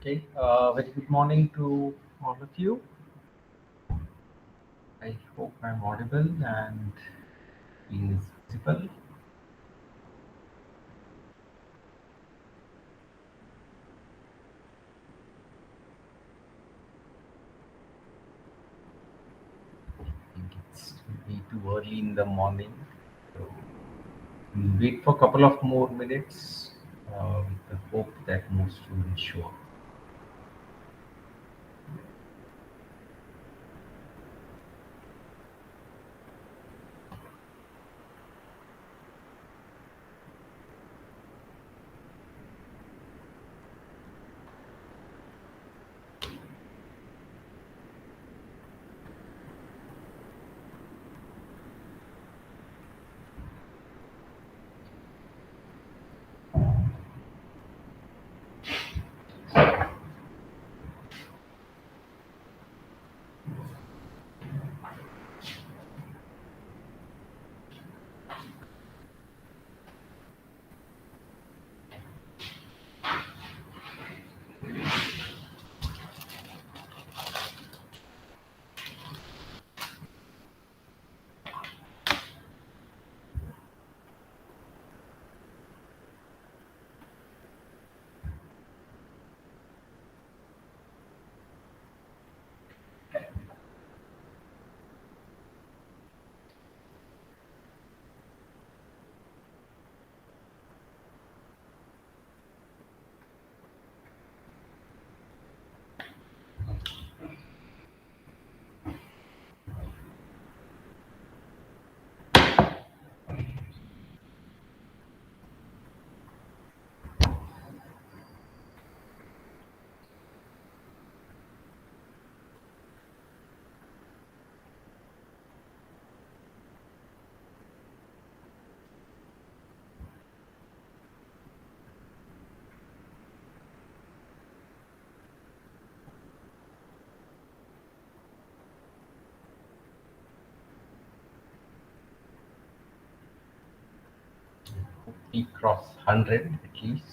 Okay, very good morning to all of you. I hope I'm audible and is visible. I think it's way too early in the morning, so we'll wait for a couple of more minutes with the hope that most will show up. Hope we cross 100 at least.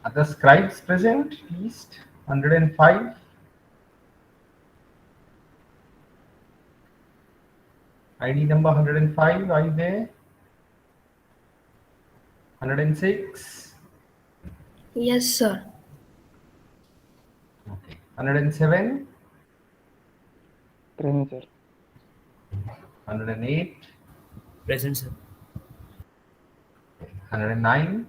Are the scribes present at least? 105? ID number 105, are you there? 106? Yes, sir. Okay. 107? Present, sir. 108? Present, sir. 109?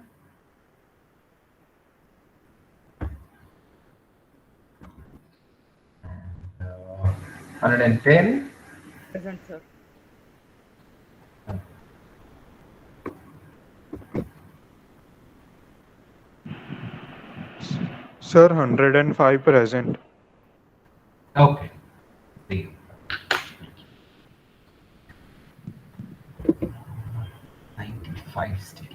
Uh, 110? Present, sir. Sir, 105 present. Okay. See you. 95 still.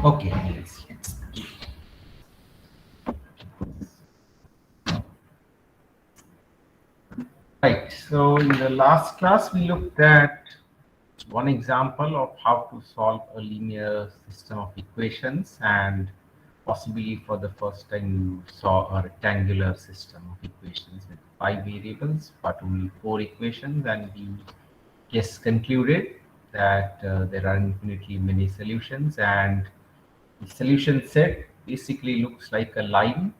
Okay, let's do it. Right, so in the last class we looked at one example of how to solve a linear system of equations, and possibly for the first time you saw a rectangular system of equations with 5 variables but only 4 equations, and we just concluded that there are infinitely many solutions, and the solution set basically looks like a line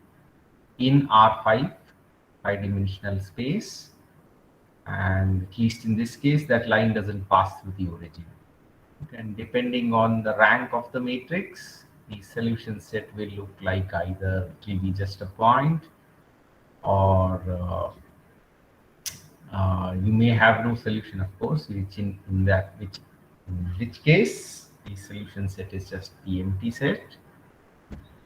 in R5 5-dimensional space, and at least in this case that line doesn't pass through the origin. And depending on the rank of the matrix, the solution set will look like either it will be just a point, or you may have no solution, of course, which in which case the solution set is just the empty set,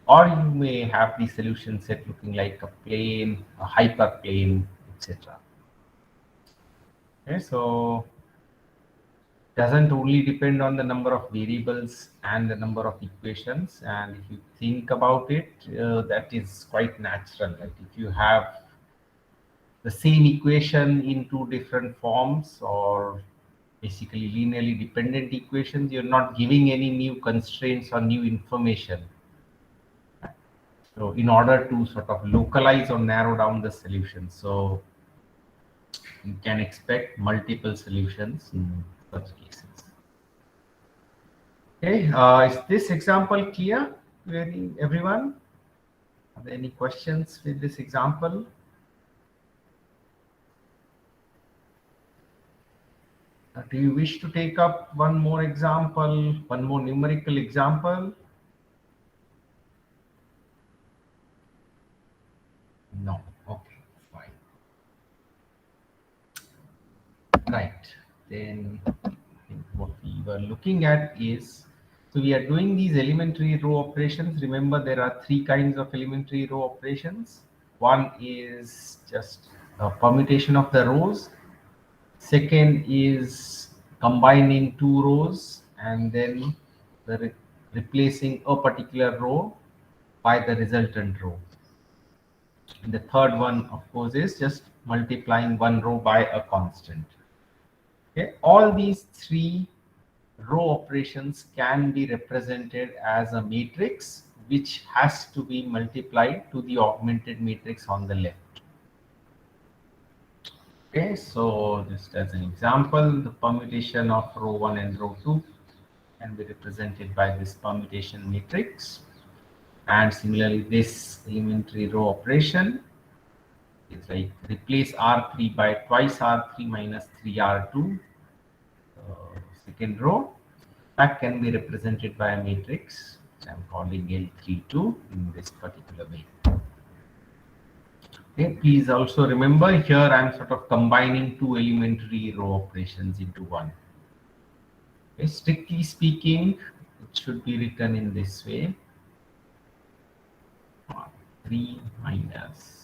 or you may have the solution set looking like a plane, a hyperplane, etc. Okay, so doesn't only depend on the number of variables and the number of equations, and if you think about it, that is quite natural, right? If you have the same equation in two different forms, or basically linearly dependent equations, you're not giving any new constraints or new information. So in order to sort of localize or narrow down the solution, so you can expect multiple solutions in such cases. Okay, is this example clear to everyone? Are there any questions with this example? Do you wish to take up one more example, one more numerical example? No. Okay, fine. Right. Then I think what we were looking at is, so we are doing these elementary row operations. Remember, there are 3 kinds of elementary row operations. One is just a permutation of the rows. Second is combining 2 rows and then replacing a particular row by the resultant row. And the third one, of course, is just multiplying one row by a constant. Okay, all these 3 row operations can be represented as a matrix which has to be multiplied to the augmented matrix on the left. Okay, so just as an example, the permutation of row 1 and row 2 can be represented by this permutation matrix, and similarly this elementary row operation is like replace R3 by twice R3 minus 3R2, second row, that can be represented by a matrix which I'm calling L32 in this particular way. Okay, please also remember here I'm sort of combining 2 elementary row operations into one. Okay, strictly speaking, it should be written in this way: 3 minus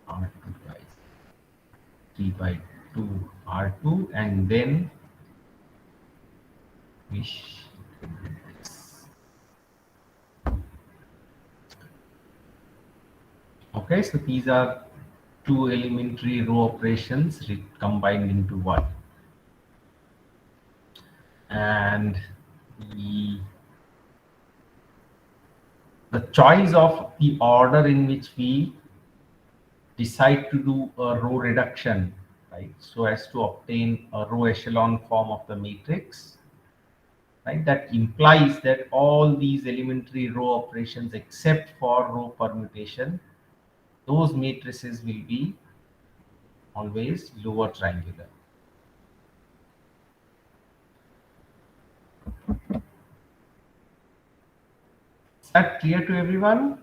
R2 by 3 by 2 R2, and then we this. Okay, so these are 2 elementary row operations combined into one, and the choice of the order in which we decide to do a row reduction, right, so as to obtain a row echelon form of the matrix, right, that implies that all these elementary row operations except for row permutation, those matrices will be always lower triangular. Is that clear to everyone?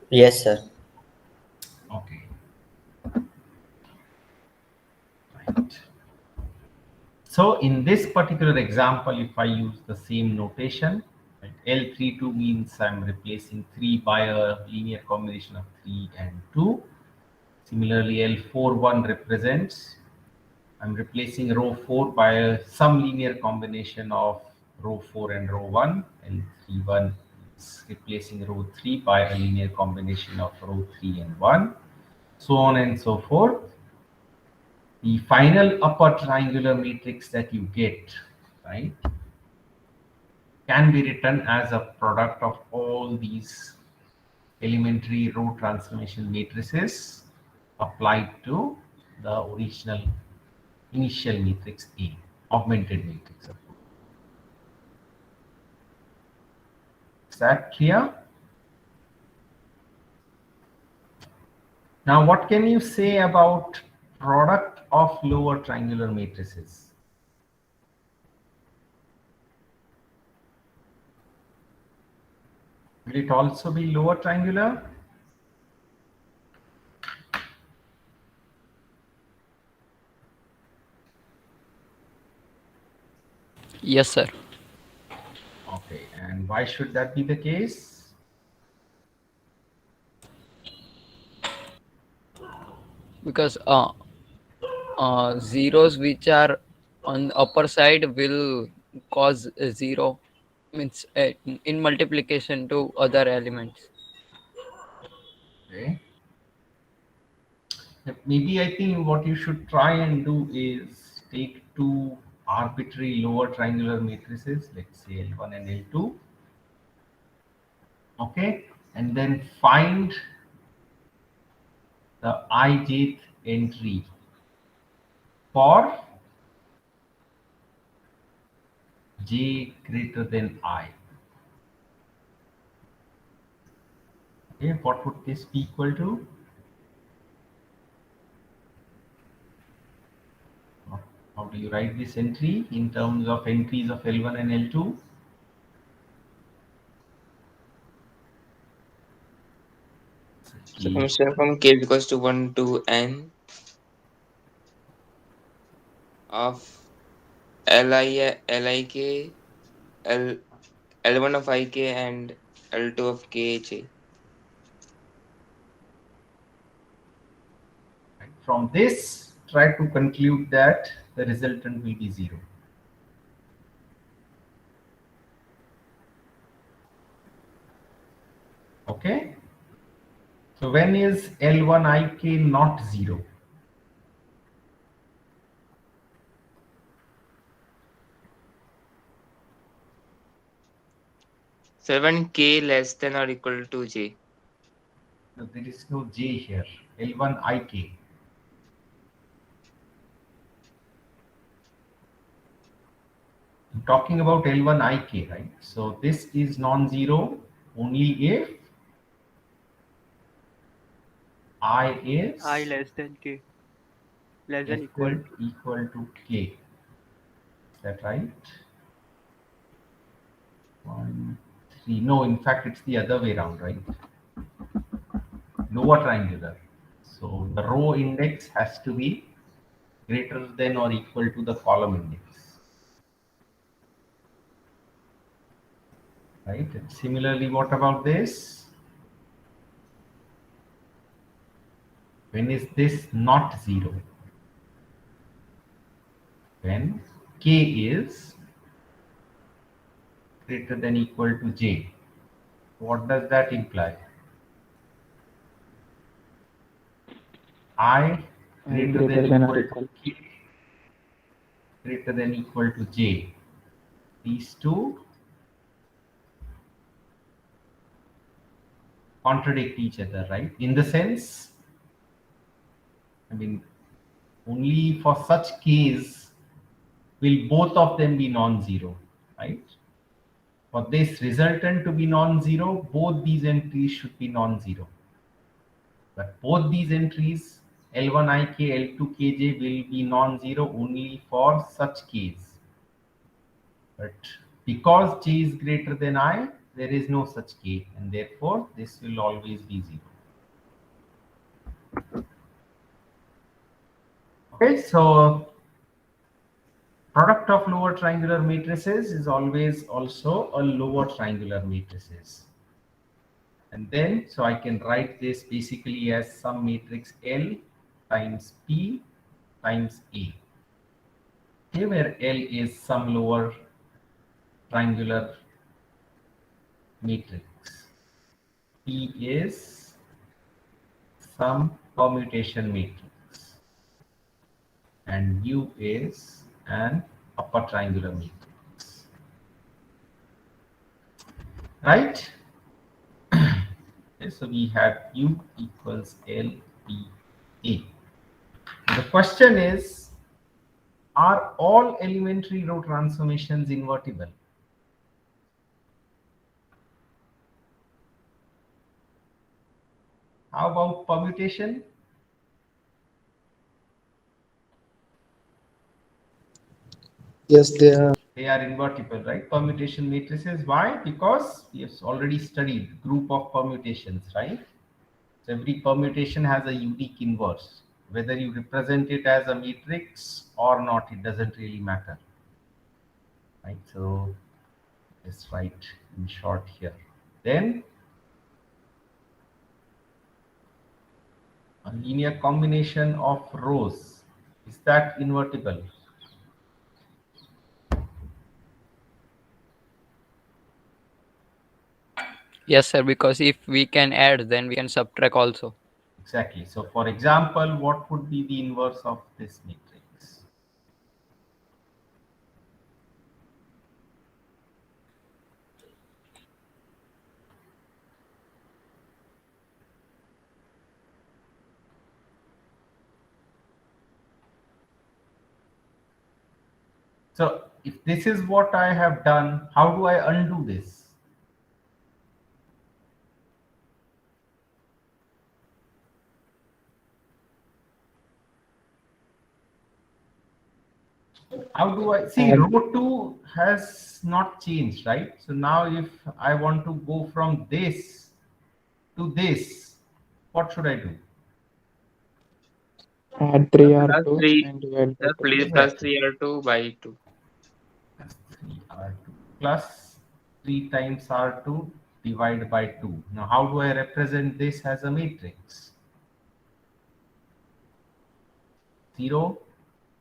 Yes, sir. Okay. Right. So in this particular example, if I use the same notation, right, L32 means I'm replacing 3 by a linear combination of 3 and 2. Similarly, L41 represents I'm replacing row 4 by some linear combination of row 4 and row 1, and L31 is replacing row 3 by a linear combination of row 3 and 1, so on and so forth. The final upper triangular matrix that you get, right, can be written as a product of all these elementary row transformation matrices applied to the original initial matrix A, augmented matrix. Is that clear? Now, what can you say about product of lower triangular matrices? Will it also be lower triangular? Yes, sir. Okay, and why should that be the case? Because zeros which are on the upper side will cause a zero, means in multiplication to other elements. Okay. Maybe I think what you should try and do is take two arbitrary lower triangular matrices, let's say L1 and L2. Okay, and then find the ijth entry for j greater than I. Okay, what would this be equal to? How do you write this entry in terms of entries of L1 and L2? So from k equals to 1 to n of lik l l1 of ik and l2 of kj. From this, try to conclude that the resultant will be 0. Okay. So when is L1ik not 0? So when k less than or equal to j. So there is no j here. L1ik. I'm talking about L1ik, right? So this is non-zero only if I is I less than k, less than equal to. equal to k. Is that right? 1, 3. No, in fact, it's the other way around, right? Lower triangular. So the row index has to be greater than or equal to the column index. Right? And similarly, what about this? When is this not 0? When k is greater than equal to j. What does that imply? I greater than equal to k greater than equal to j. These two contradict each other, right? In the sense, I mean, only for such case will both of them be non-zero, right? For this resultant to be non-zero, both these entries should be non-zero. But both these entries, L1ik, L2kj, will be non-zero only for such case. But because j is greater than I, there is no such k, and therefore this will always be 0. Okay, so product of lower triangular matrices is always also a lower triangular matrices. And then, so I can write this basically as some matrix L times P times A. Okay, where L is some lower triangular matrix. P is some permutation matrix and U is an upper triangular matrix. Right? Okay, so we have U equals LPA. The question is, are all elementary row transformations invertible? How about permutation? Yes, they are. They are invertible, right? Permutation matrices. Why? Because we have already studied group of permutations, right? So every permutation has a unique inverse. Whether you represent it as a matrix or not, it doesn't really matter. Right? So let's write in short here. Then a linear combination of rows, is that invertible? Yes, sir, because if we can add, then we can subtract also. Exactly. So for example, what would be the inverse of this matrix? So if this is what I have done, how do I undo this? How do I see row 2 has not changed, right? So now if I want to go from this to this, what should I do? Add Plus 3R2 3, and divide by 2. plus 3R2 by 2. Plus 3R2 plus 3 times R2 divided by 2. Now how do I represent this as a matrix? 0,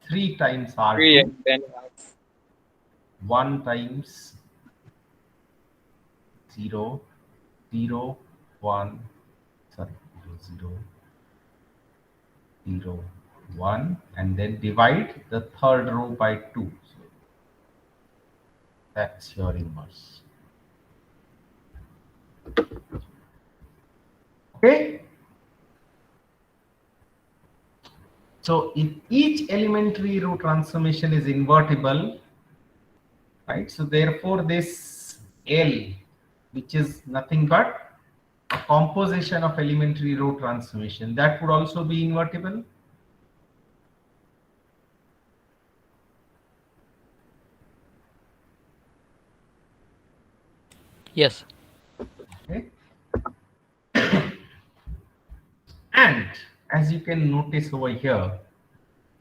3 times 3 R2, and then 1 times 0, 0, 1, sorry, 0, 0, 1, and then divide the third row by 2. So that's your inverse. Okay? So if each elementary row transformation is invertible, right? So therefore this L, which is nothing but a composition of elementary row transformation, that would also be invertible. yes. Okay. And as you can notice over here,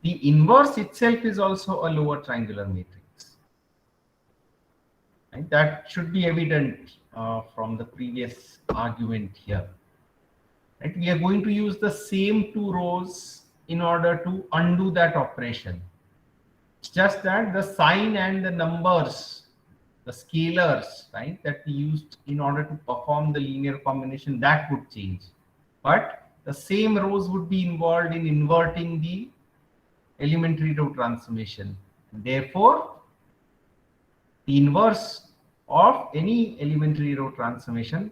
the inverse itself is also a lower triangular matrix. Right? That should be evident from the previous argument here. Right? We are going to use the same two rows in order to undo that operation. It's just that the sign and the numbers, the scalars, right, that we used in order to perform the linear combination, that would change. But the same rows would be involved in inverting the elementary row transformation. Therefore, the inverse of any elementary row transformation,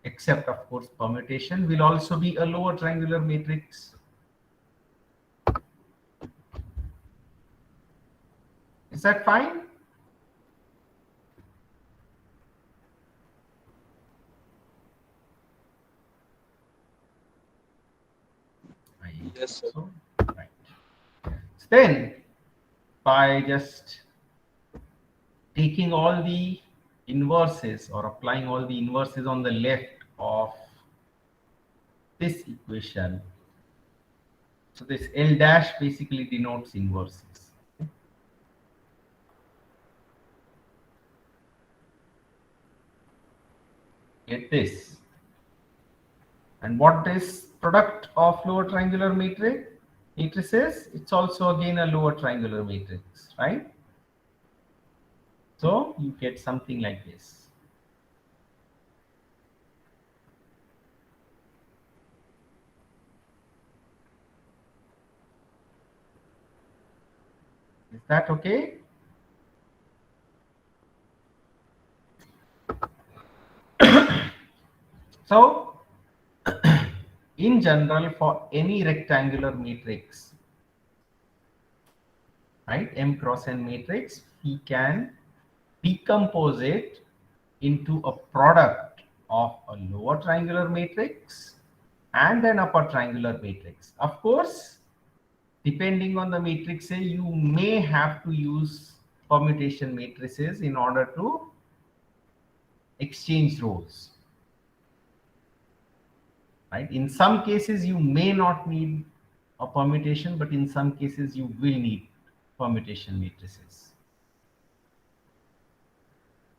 except of course permutation, will also be a lower triangular matrix. Is that fine? Yes, sir. So, right. So then, by just taking all the inverses or applying all the inverses on the left of this equation, so this L dash basically denotes inverses. Get this. And what is product of lower triangular matrices? It's also again a lower triangular matrix, right? So you get something like this. Is that okay? So in general, for any rectangular matrix, right, M cross N matrix, we can decompose it into a product of a lower triangular matrix and an upper triangular matrix. Of course, depending on the matrix A, you may have to use permutation matrices in order to exchange roles. Right? In some cases, you may not need a permutation, but in some cases, you will need permutation matrices.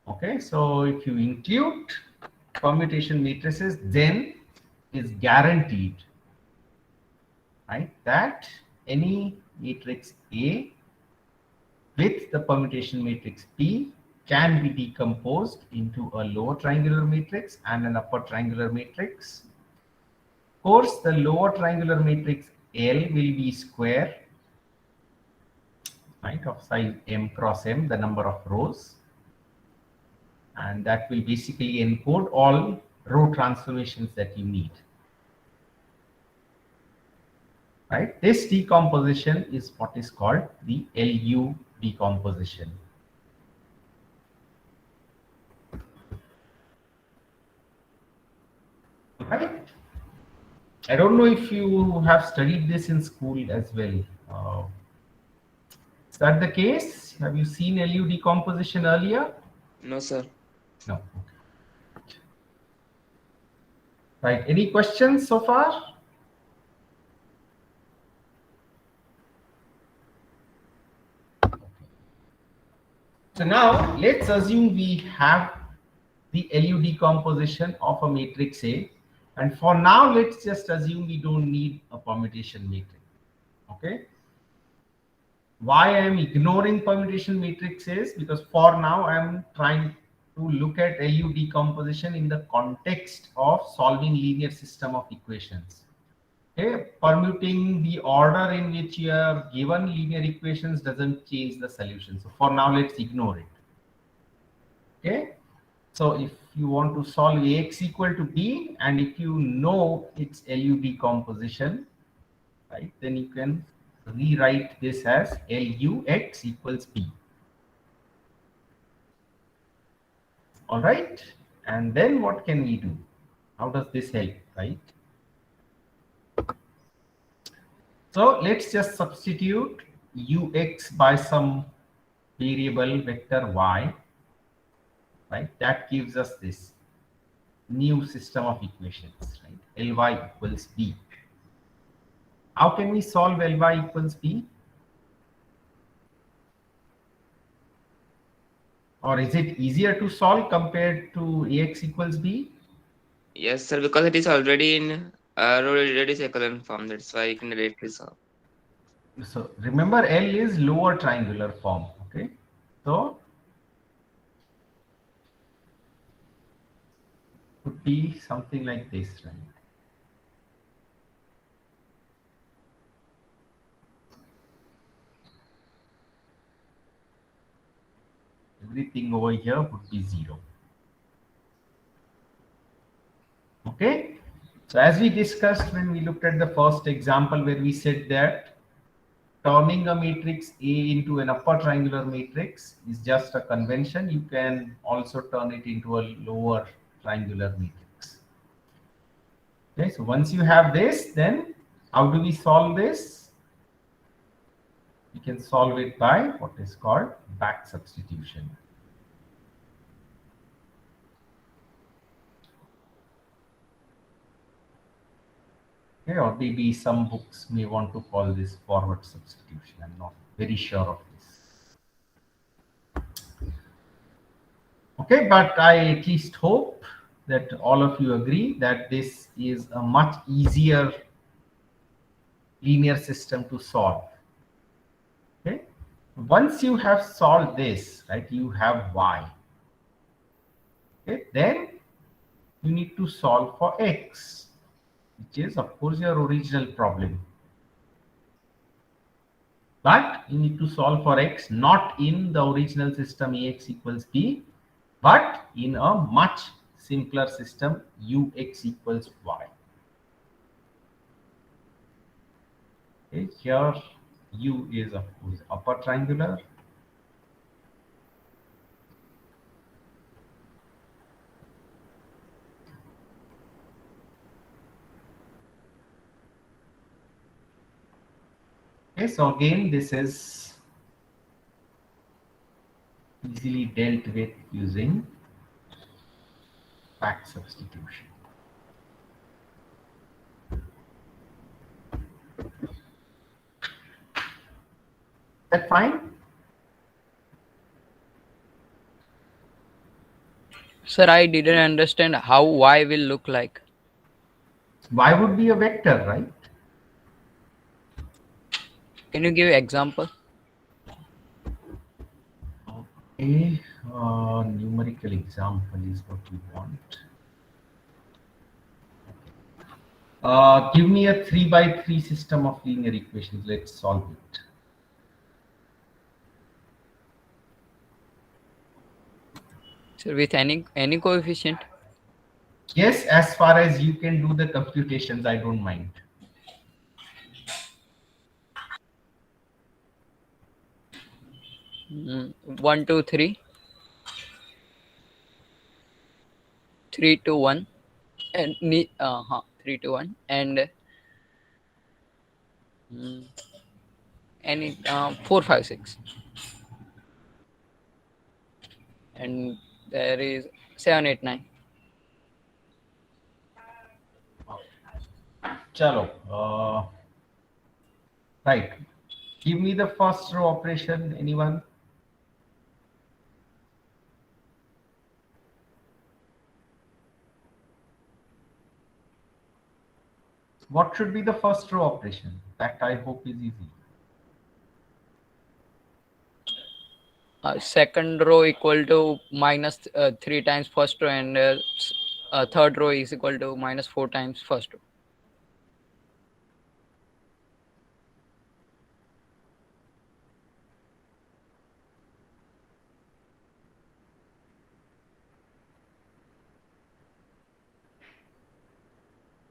Okay, so if you include permutation matrices, then is guaranteed, right, that any matrix A with the permutation matrix P can be decomposed into a lower triangular matrix and an upper triangular matrix. Of course, the lower triangular matrix L will be square, right, of size M cross M, the number of rows, and that will basically encode all row transformations that you need. Right? This decomposition is what is called the LU decomposition. Right? I don't know if you have studied this in school as well. Is that the case? Have you seen LU decomposition earlier? No, sir. No. Okay. Right. Any questions so far? So now let's assume we have the LU decomposition of a matrix A, and for now let's just assume we don't need a permutation matrix. Okay. Why I am ignoring permutation matrix is because for now I am trying to look at LU decomposition in the context of solving linear system of equations. Okay, permuting the order in which you are given linear equations doesn't change the solution. So for now, let's ignore it. Okay, so if you want to solve Ax equal to B, and if you know its LU decomposition, right, then you can rewrite this as LUX equals B. All right, and then what can we do? How does this help, right? So let's just substitute ux by some variable vector y, right? That gives us this new system of equations, right? Ly equals b. How can we solve Ly equals b? Or is it easier to solve compared to Ax equals b? Yes, sir, because it is already in reduced echelon form. That's why you can directly solve. So remember, L is lower triangular form. Okay, so could be something like this, right? Everything over here would be 0. Okay, so as we discussed when we looked at the first example where we said that turning a matrix A into an upper triangular matrix is just a convention. You can also turn it into a lower triangular matrix. Okay, so once you have this, then how do we solve this? We can solve it by what is called back substitution. Okay, or maybe some books may want to call this forward substitution. I'm not very sure of this. Okay, but I at least hope that all of you agree that this is a much easier linear system to solve. Okay, Once you have solved this, right, you have y. Okay, then you need to solve for x, which is of course your original problem. But you need to solve for x not in the original system ax equals b, but in a much simpler system ux equals y. Okay, here u is of course upper triangular. Okay, so again this is easily dealt with using fact substitution. That fine? Sir, I didn't understand how y will look like. Y would be a vector, right? Can you give example? A numerical example is what we want. Give me a 3 by 3 system of linear equations. Let's solve it. Sir, with any coefficient? Yes, as far as you can do the computations, I don't mind. Mm, 1, 2, 3. 3, 2, 1. And 3, 2, 1. And any 4, 5, 6. And there is 7, 8, 9. Chalo. Right. Give me the first row operation. Anyone? What should be the first row operation? That I hope is easy. Second row equal to minus 3 times first row, and third row is equal to minus 4 times first row.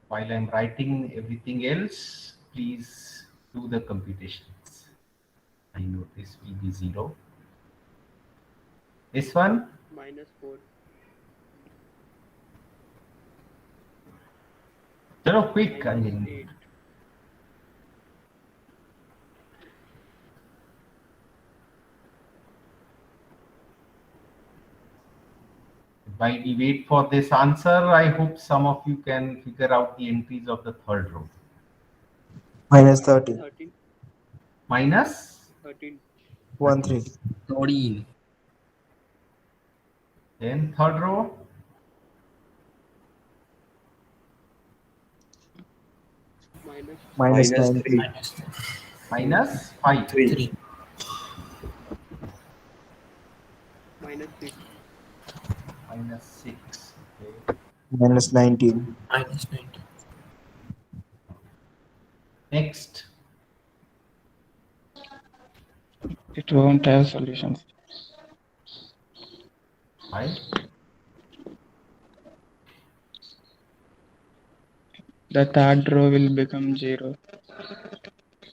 While I'm writing everything else, please do the computations. I know this will be 0. This one? -4. Chalo, quick. I mean, -8. while we wait for this answer, I hope some of you can figure out the entries of the third row. -30. 13. Minus 13. 1, 3. then third row -9. -3. minus 5. -3. -6. Minus 6. Okay. -19. Next. It won't have solutions. 5. The third row will become 0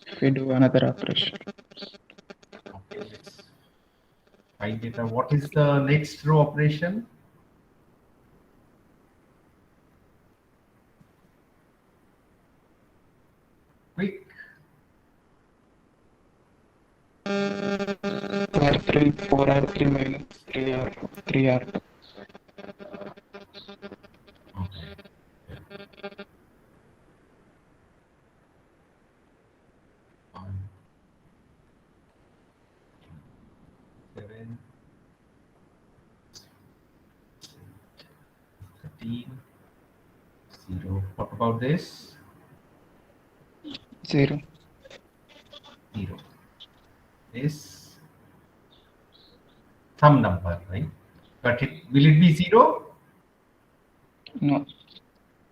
if we do another operation. Okay, let's find it out. What is the next row operation? Quick. R3, 4R3 minus 3R2. Okay. 7, 13, 0. What about this? 0. 0. This some number, right? But will it be 0? No.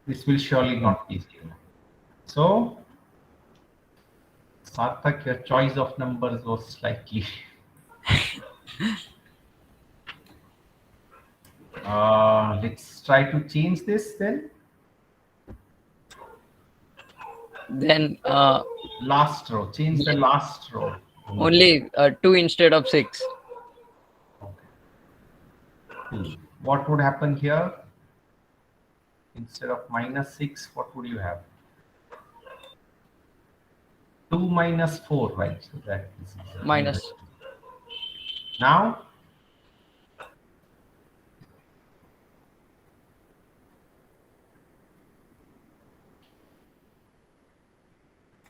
This will surely not be 0. So, Sarthak, your choice of numbers was slightly. Let's try to change this then. Then Last row, change the last row. only 2 instead of 6. Okay. What would happen here? Instead of -6, what would you have? 2 minus 4, right? So that is Minus. now.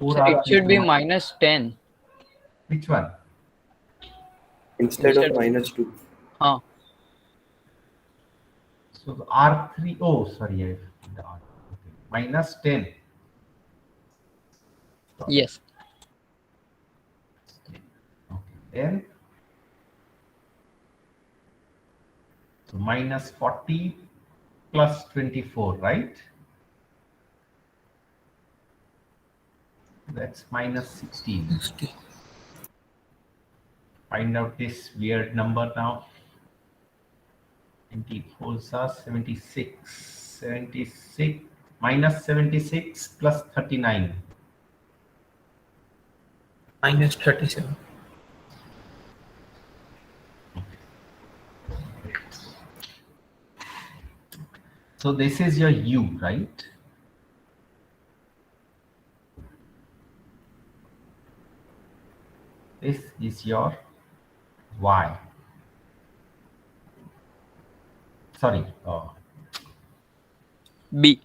So it should be -10. Which one? Instead of -2. So the R3, oh, sorry, I the R. Okay. -10. Yes. Okay. Then, so -40 plus 24, right? That's -16. Find out this weird number now. 24 are 76. 76 -76 plus 39. -37. So this is your U, right? This is your Y. Sorry, B.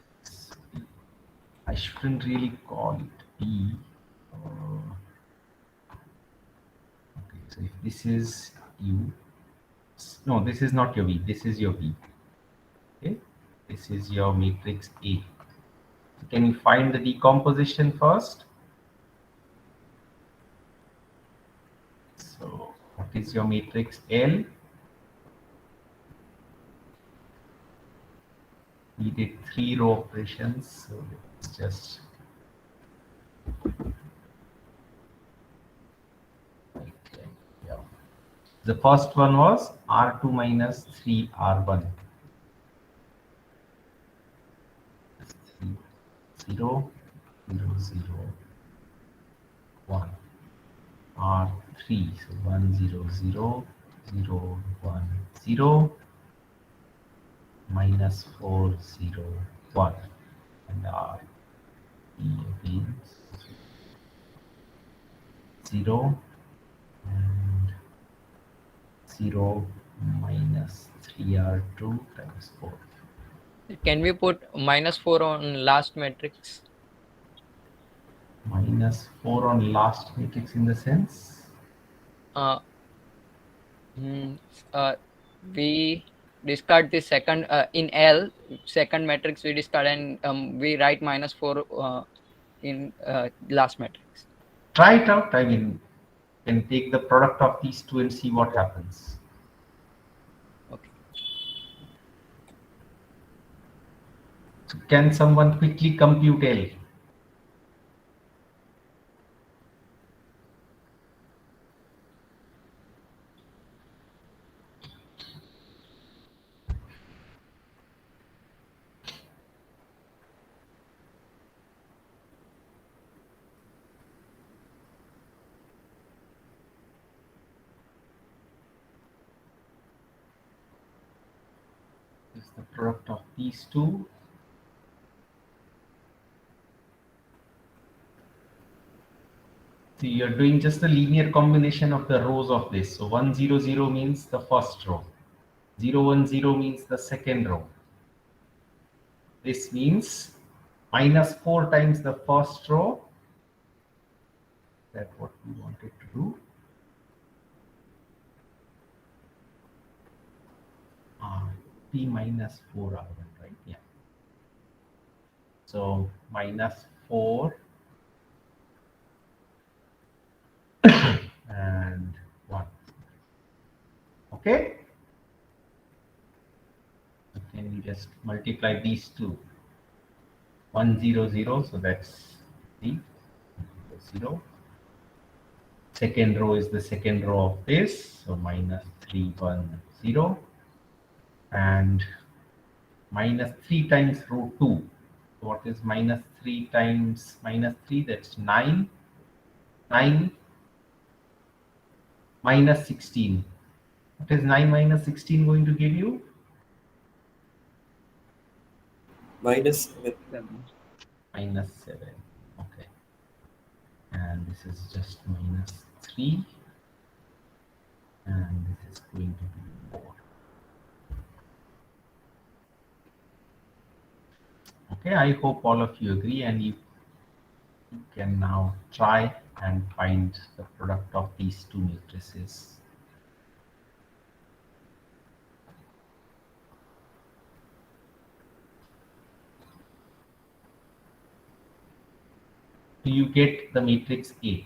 I shouldn't really call it B. Okay, so if this is U, no, this is not your V, this is your V. Okay, this is your matrix A. Can you find the decomposition first? So what is your matrix L? We did 3 row operations, so let's just yeah. The first one was R2 minus 3R1. 0, 0, 0, 1. R3, so 1, 0, 0, 0, 1, 0, minus 4, 0, 1. And R again 0 and 0 minus 3R2 times 4. Can we put -4 on last matrix? -4 on last matrix in the sense? We discard the second in L second matrix we discard, and we write -4 in last matrix. Try it out. I mean, you can take the product of these two and see what happens. Okay. So can someone quickly compute L? Is the product of these two. So you're doing just a linear combination of the rows of this. So 1, 0, 0 means the first row. 0, 1, 0 means the second row. This means -4 times the first row. That's what we wanted to do. P minus 4R1, right? Yeah. So -4 and 1. Okay. Okay. So can you just multiply these two? 1 0 0, so that's 3 0. Second row is the second row of this, so minus 3 1 0, and minus 3 times row 2. What is minus 3 times minus 3? That's 9. 9 minus 16. What is 9 minus 16 going to give you? -7. Minus 7. Okay. And this is just minus 3. And this is going to be 4. Okay, I hope all of you agree, and you can now try and find the product of these two matrices. Do you get the matrix A?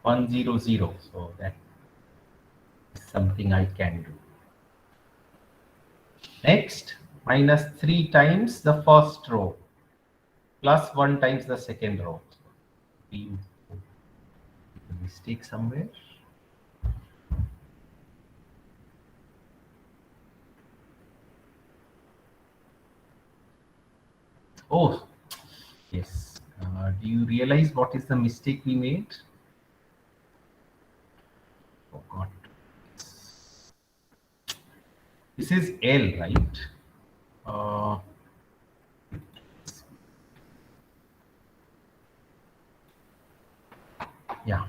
One zero zero. So that is something I can do. Next, minus 3 times the first row plus 1 times the second row. Do you make a mistake somewhere? Oh, yes. Do you realize what is the mistake we made? Forgot. This is L, right? Yeah.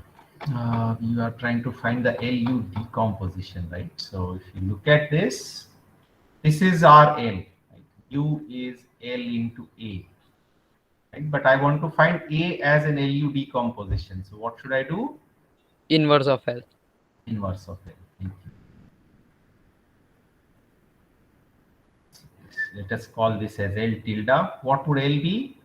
You are trying to find the LU decomposition, right? So if you look at this, this is our L. Right? U is L into A. Right? But I want to find A as an LU decomposition. So what should I do? Inverse of L. Inverse of L. Thank you. Let us call this as L tilde. What would L be?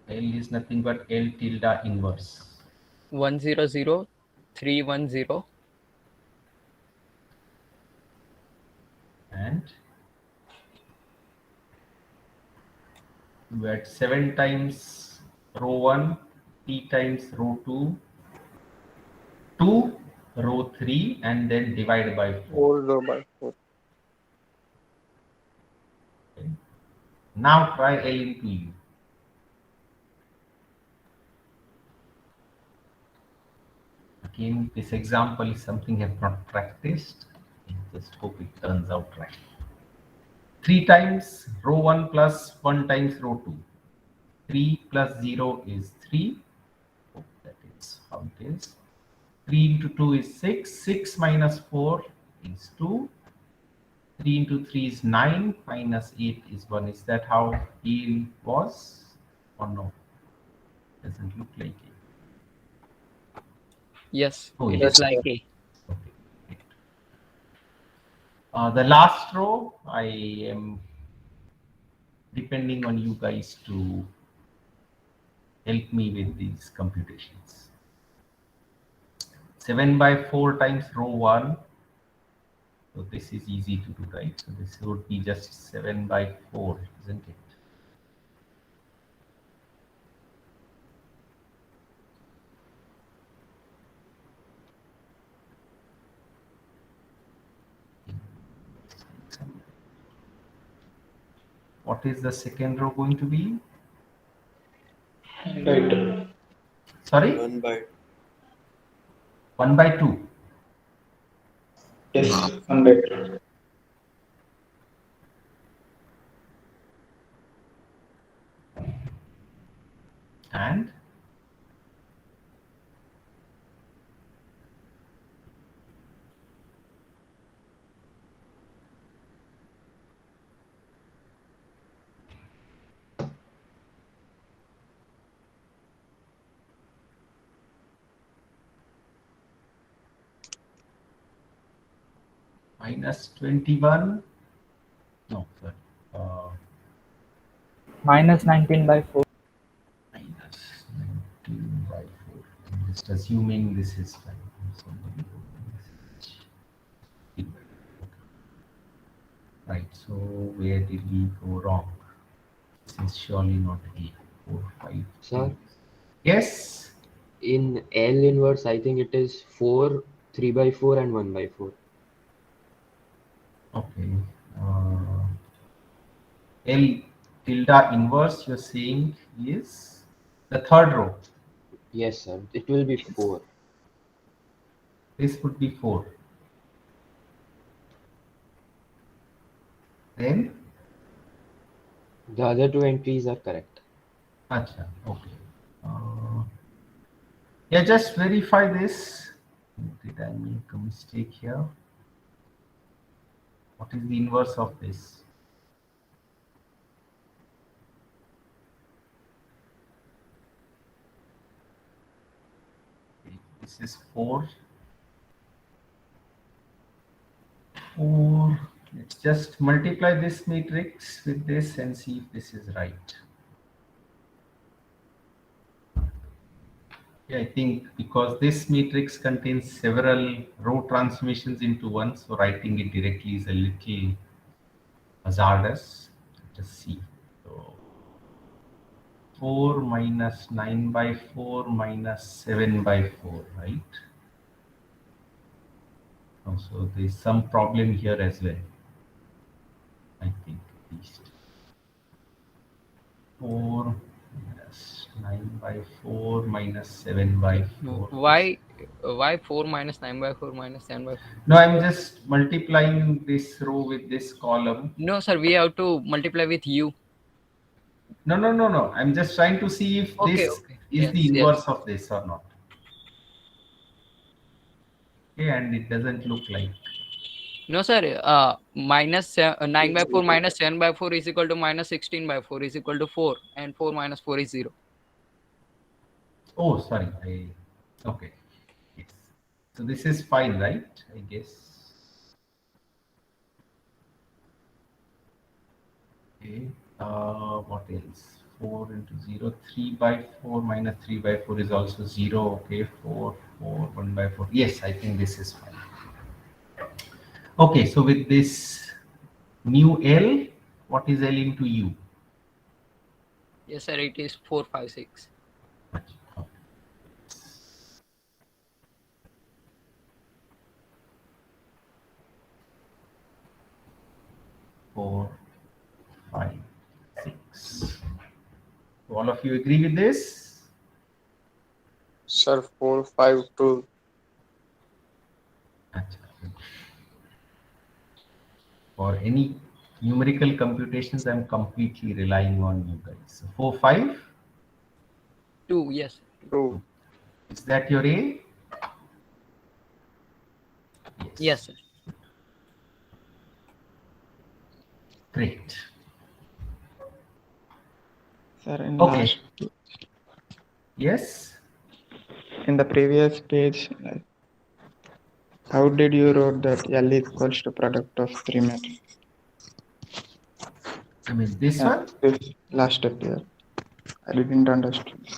L is nothing but L tilde inverse. 1 0 0 3 1 0. And you add 7 times row 1, 3 times row 2, 2 row 3, and then divide by 4. Whole row by 4. Okay. Now try L into U. Again, this example is something I have not practiced. I just hope it turns out right. 3 times row 1 plus 1 times row 2. 3 plus 0 is 3. Hope that is how it is. 3 into 2 is 6. 6 minus 4 is 2. 3 into 3 is 9. Minus 8 is 1. Is that how it was? Or no? Doesn't look like it. Yes, Oh, it yes. is like A. Okay. Great. The last row, I am depending on you guys to help me with these computations. 7 by 4 times row 1. So this is easy to do, right? So this would be just 7 by 4, isn't it? What is the second row going to be? Right. Sorry? 1 by 1 by 2. Yes, 100. And minus 21. No, sorry. Minus 19 by 4. Minus 19 by 4. I'm just assuming this is fine. So, right, so where did we go wrong? This is surely not A. 4, 5. Sir, Yes. in L inverse, I think it is 4, 3 by 4 and 1 by 4. Okay. L tilde inverse you're saying is the third row. Yes, sir. It will be 4. This would be 4. Then? The other two entries are correct. Acha, okay. Yeah, just verify this. Did I make a mistake here? What is the inverse of this? This is 4. 4. Let's just multiply this matrix with this and see if this is right. Yeah, I think because this matrix contains several row transformations into one, so writing it directly is a little hazardous. Let us see. So 4 minus 9 by 4 minus 7 by 4, right? So there's some problem here as well, I think, at least. 4 minus 9 by 4 minus 7 by 4. Why 4 minus 9 by 4 minus 10 by 4? No, I'm just multiplying this row with this column. No, sir, we have to multiply with u. No. I'm just trying to see if Okay, this okay. is Yes, the yes. inverse of this or not. Okay, and it doesn't look like. No, sir. Minus 9 by 4 minus 7 by 4 is equal to minus 16 by 4 is equal to 4, and 4 minus 4 is 0. Oh, sorry. Okay. Yes. So this is fine, right? I guess. Okay. What else? 4 into 0. 3 by 4 minus 3 by 4 is also 0. Okay. 4, 1 by 4. Yes, I think this is fine. Okay. So with this new L, what is L into U? Yes, sir. It is 4, 5, 6. Okay. 4, 5, 6. So all of you agree with this? Sir, 4, 5, 2. For any numerical computations, I'm completely relying on you guys. So 4, 5? 2, yes. 2. Is that your A? Yes, sir. Great. Sir, in Okay. last, Yes? in the previous page, like, how did you wrote that L equals to product of 3 matrices? I mean, this Yeah, one? this last step here. I didn't understand.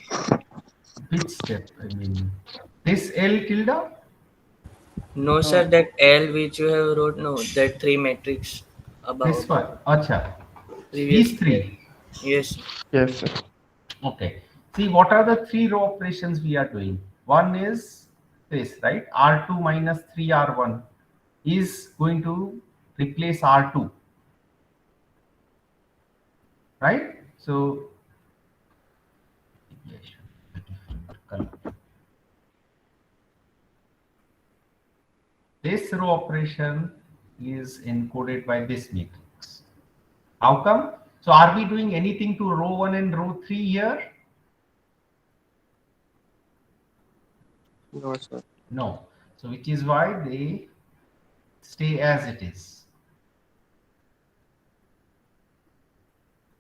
Which step? I mean, this L tilde? No, sir, that L which you have wrote, no, that 3 matrix above. This one? Acha. Previous These 3? Yes. Yes, sir. Okay. See, what are the 3 row operations we are doing? One is this, right? R2 minus 3R1 is going to replace R2. Right? So, this row operation is encoded by this matrix. How come? So are we doing anything to row 1 and row 3 here? No, sir. No. So which is why they stay as it is.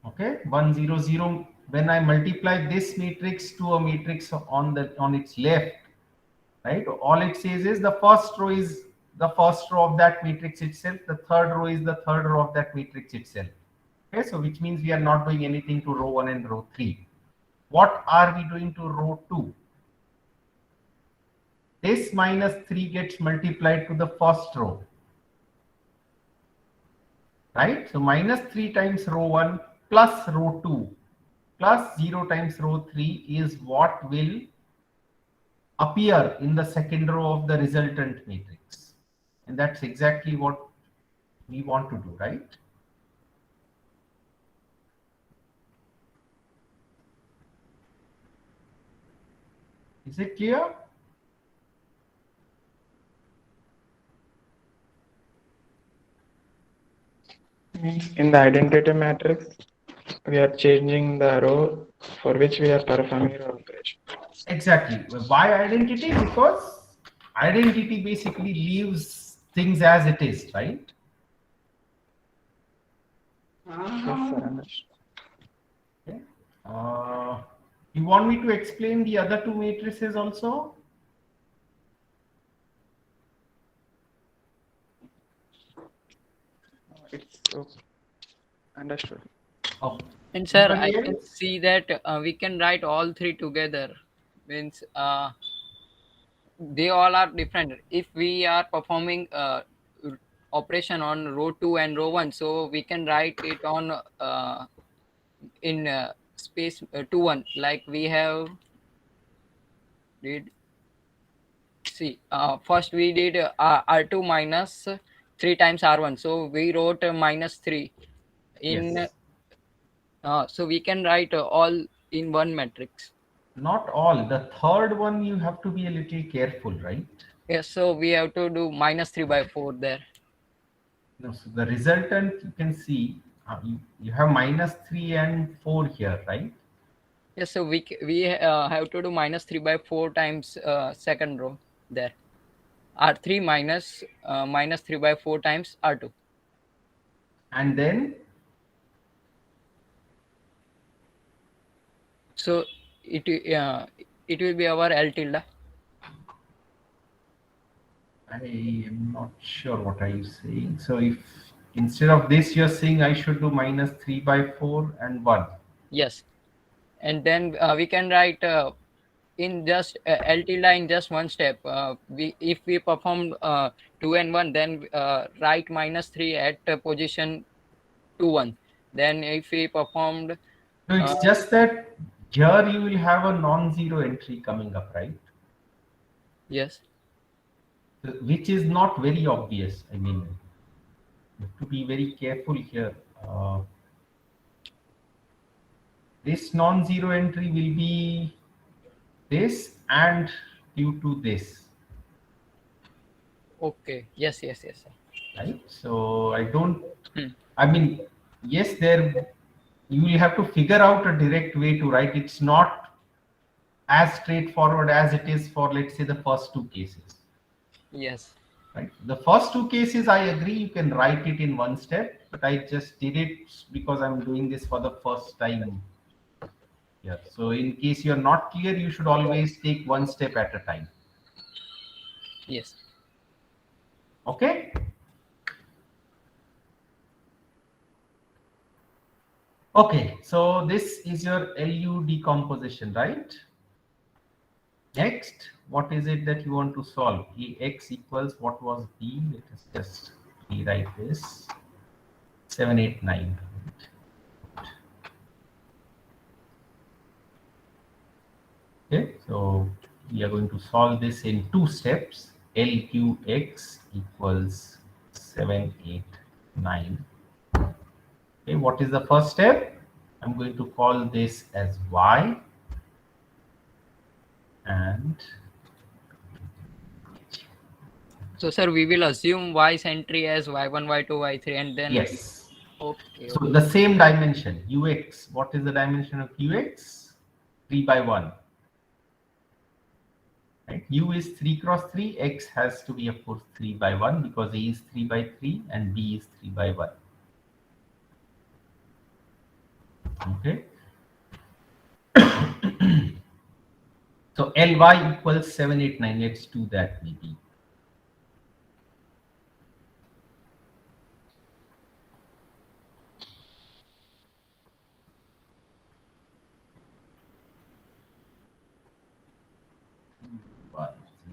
Okay, 1, 0, 0. When I multiply this matrix to a matrix on its left, right? All it says is the first row is the first row of that matrix itself. The third row is the third row of that matrix itself. Okay, so which means we are not doing anything to row 1 and row 3. What are we doing to row 2? This minus 3 gets multiplied to the first row. Right? So minus 3 times row 1 plus row 2 plus 0 times row 3 is what will appear in the second row of the resultant matrix. And that's exactly what we want to do, right? Is it clear? In the identity matrix, we are changing the row for which we are performing the operation. Exactly. Why identity? Because identity basically leaves things as it is, right? Yes, sir, understood. Okay. You want me to explain the other two matrices also? It's okay. Understood. Oh. And sir, I Anybody can else? see that we can write all three together. Means they all are different. If we are performing operation on row 2 and row 1, so we can write it on in space 2 1, like we have did. See, first we did R2 minus 3 times R1, so we wrote minus 3 in. Yes. So we can write all in one matrix. Not all. The third one you have to be a little careful, right? Yes, so we have to do minus 3 by 4 there. No, so the resultant you can see you have minus 3 and 4 here, right? Yes, so we have to do minus 3 by 4 times second row there. R3 minus minus 3 by 4 times R2. And then So it will be our L tilde. I am not sure what are you saying. So if instead of this you're saying I should do minus 3 by 4 and 1. Yes, and then we can write in just L tilde in just one step. If we perform 2 and 1, then write minus 3 at position 2 1. Then if we performed So it's just that here you will have a non-zero entry coming up, right? yes. Which is not very obvious. I mean, you have to be very careful here. This non-zero entry will be this and due to this. Okay. Yes. Sir. Right? So I don't. Hmm. I mean, yes, there you will have to figure out a direct way to write. It's not as straightforward as it is for, let's say, the first two cases. Yes. Right. The first two cases, I agree, you can write it in one step, but I just did it because I'm doing this for the first time here. So in case you're not clear, you should always take one step at a time. Yes. Okay. Okay, so this is your LU decomposition, right? Next, what is it that you want to solve? Ax equals what was B? Let us just rewrite this. 789. Okay, so we are going to solve this in two steps. LQX equals 789. Okay, what is the first step? I'm going to call this as Y and So, sir, we will assume Y's entry as Y1, Y2, Y3, and then yes. Okay. So the same dimension, UX. What is the dimension of UX? 3 by 1. Right? U is 3 cross 3. X has to be, of course, 3 by 1 because A is 3 by 3 and B is 3 by 1. Okay. So Ly equals 789. Let's do that maybe.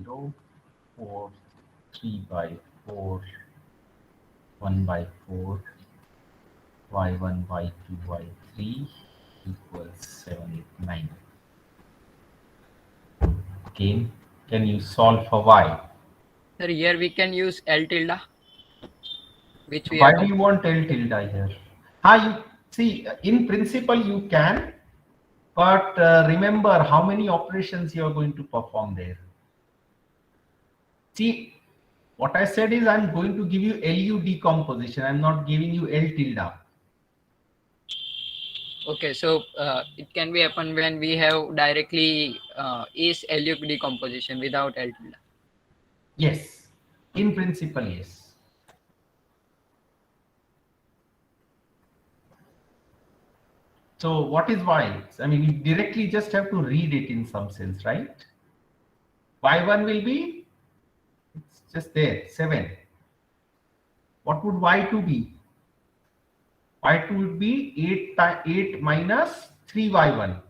0, 4, 3 by 4, 1 by 4, y1, y2, y3 equals 7, 8, 9. Again, can you solve for y? Sir, here we can use L tilde, which we Why have. do you want L tilde here? You see, in principle you can, but remember how many operations you are going to perform there. See, what I said is I'm going to give you LU decomposition. I'm not giving you L tilde. Okay, so it can be happen when we have directly is LU decomposition without L tilde. Yes, in principle, yes. So what is y? I mean, you directly just have to read it in some sense, right? Y1 will be, it's just there, 7. What would y2 be? Y2 would be 8 minus 3y1.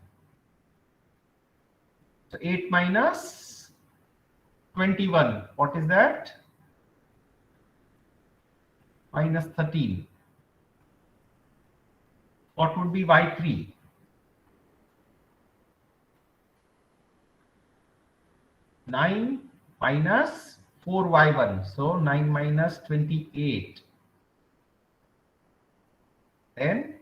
So 8 minus 21. What is that? Minus 13. What would be y3? 9 minus 4y1. So 9 minus 28. Then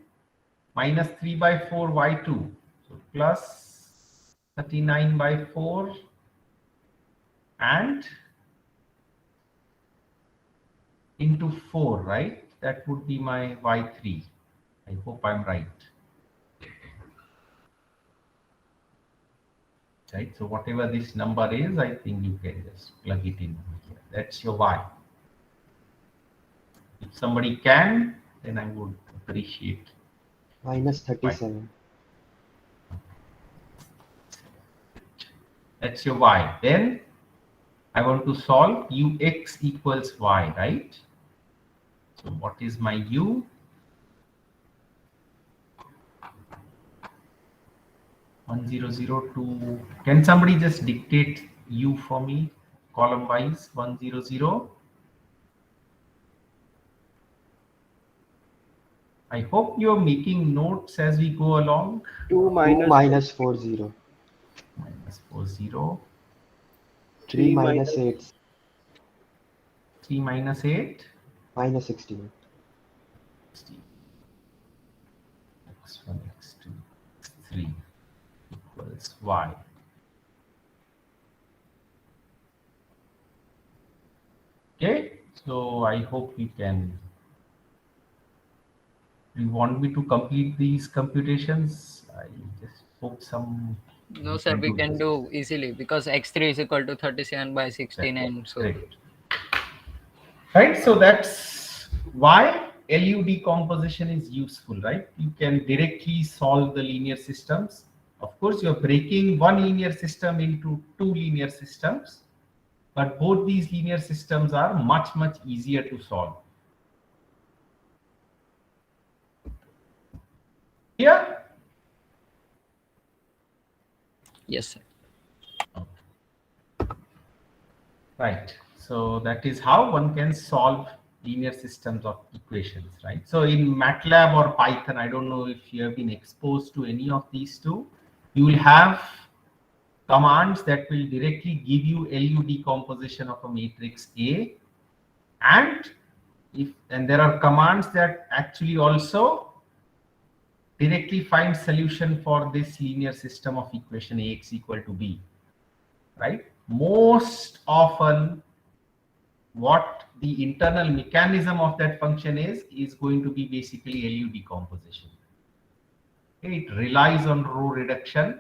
minus 3 by 4 y2. So plus 39 by 4 and into 4, right? That would be my y3. I hope I'm right. Right, so whatever this number is, I think you can just plug it in here. That's your y. If somebody can, then I would appreciate. Minus 37. That's your y. Then I want to solve ux equals y, right? So what is my u? One zero zero two. Can somebody just dictate u for me, column wise? 100. I hope you're making notes as we go along. 2 minus 40. Minus 40. 3 minus 8. 3 minus 8. Minus 16. x1, x2, x3 equals y. Okay, so I hope you can. You want me to complete these computations? I just hope some. No, sir, we can do easily because x3 is equal to 37 by 16 and so. Great. Right, so that's why LU decomposition is useful, right? You can directly solve the linear systems. Of course, you're breaking one linear system into two linear systems, but both these linear systems are much, much easier to solve. Yeah? Yes, sir. Right. So that is how one can solve linear systems of equations, right? So in MATLAB or Python, I don't know if you have been exposed to any of these two, you will have commands that will directly give you LU decomposition of a matrix A, and there are commands that actually also directly find solution for this linear system of equation Ax equal to B, right? Most often what the internal mechanism of that function is going to be basically LU decomposition. Okay, it relies on row reduction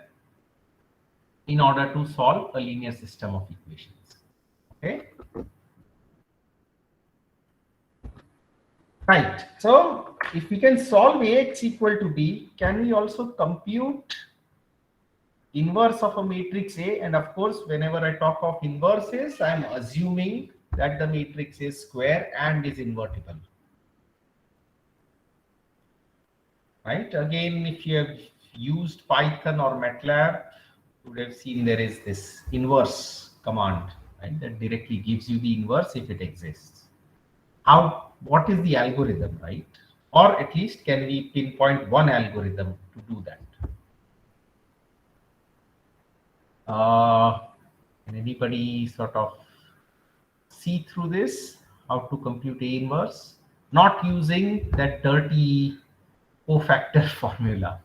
in order to solve a linear system of equations. Okay. Right. So if we can solve Ax equal to B, can we also compute inverse of a matrix A? And of course, whenever I talk of inverses, I'm assuming that the matrix is square and is invertible. Right. Again, if you have used Python or MATLAB, you would have seen there is this inverse command. right? That directly gives you the inverse if it exists. What is the algorithm, right? Or at least can we pinpoint one algorithm to do that? Can anybody sort of see through this? How to compute A inverse? Not using that dirty cofactor formula.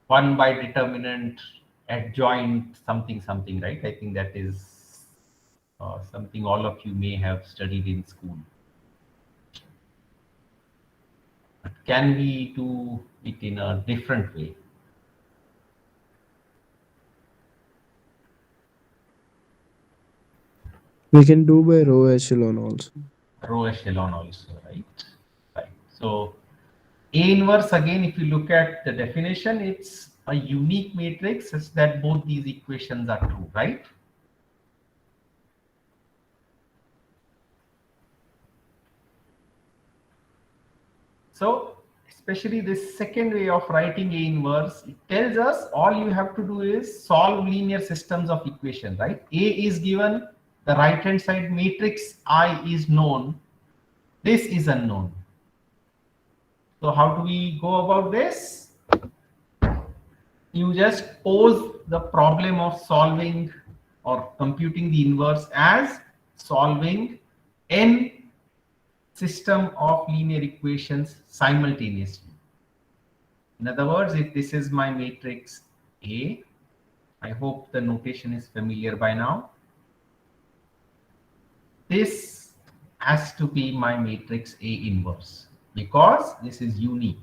1 by determinant adjoint something, right? I think that is something all of you may have studied in school. But can we do it in a different way? We can do by row echelon also. Row echelon also, right? Right. So A inverse, again, if you look at the definition, it's a unique matrix such that both these equations are true, right? So especially this second way of writing A inverse, it tells us all you have to do is solve linear systems of equation, right? A is given, the right hand side matrix I is known, this is unknown. So how do we go about this? You just pose the problem of solving or computing the inverse as solving n system of linear equations simultaneously. In other words, if this is my matrix A, I hope the notation is familiar by now. This has to be my matrix A inverse because this is unique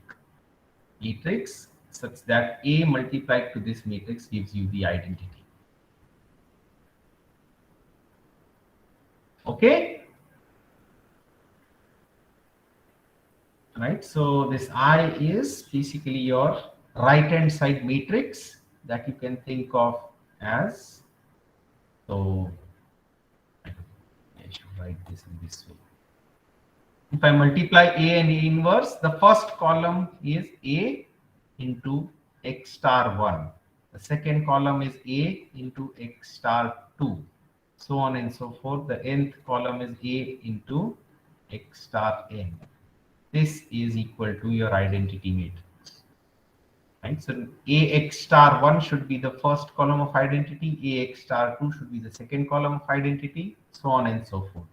matrix such that A multiplied to this matrix gives you the identity. Okay? Right, so this I is basically your right hand side matrix that you can think of as, so I should write this in this way. If I multiply A and A inverse, the first column is A into x star 1. The second column is A into x star 2. So on and so forth. The nth column is A into x star n. This is equal to your identity matrix. Right? So AX star 1 should be the first column of identity, AX star 2 should be the second column of identity, so on and so forth.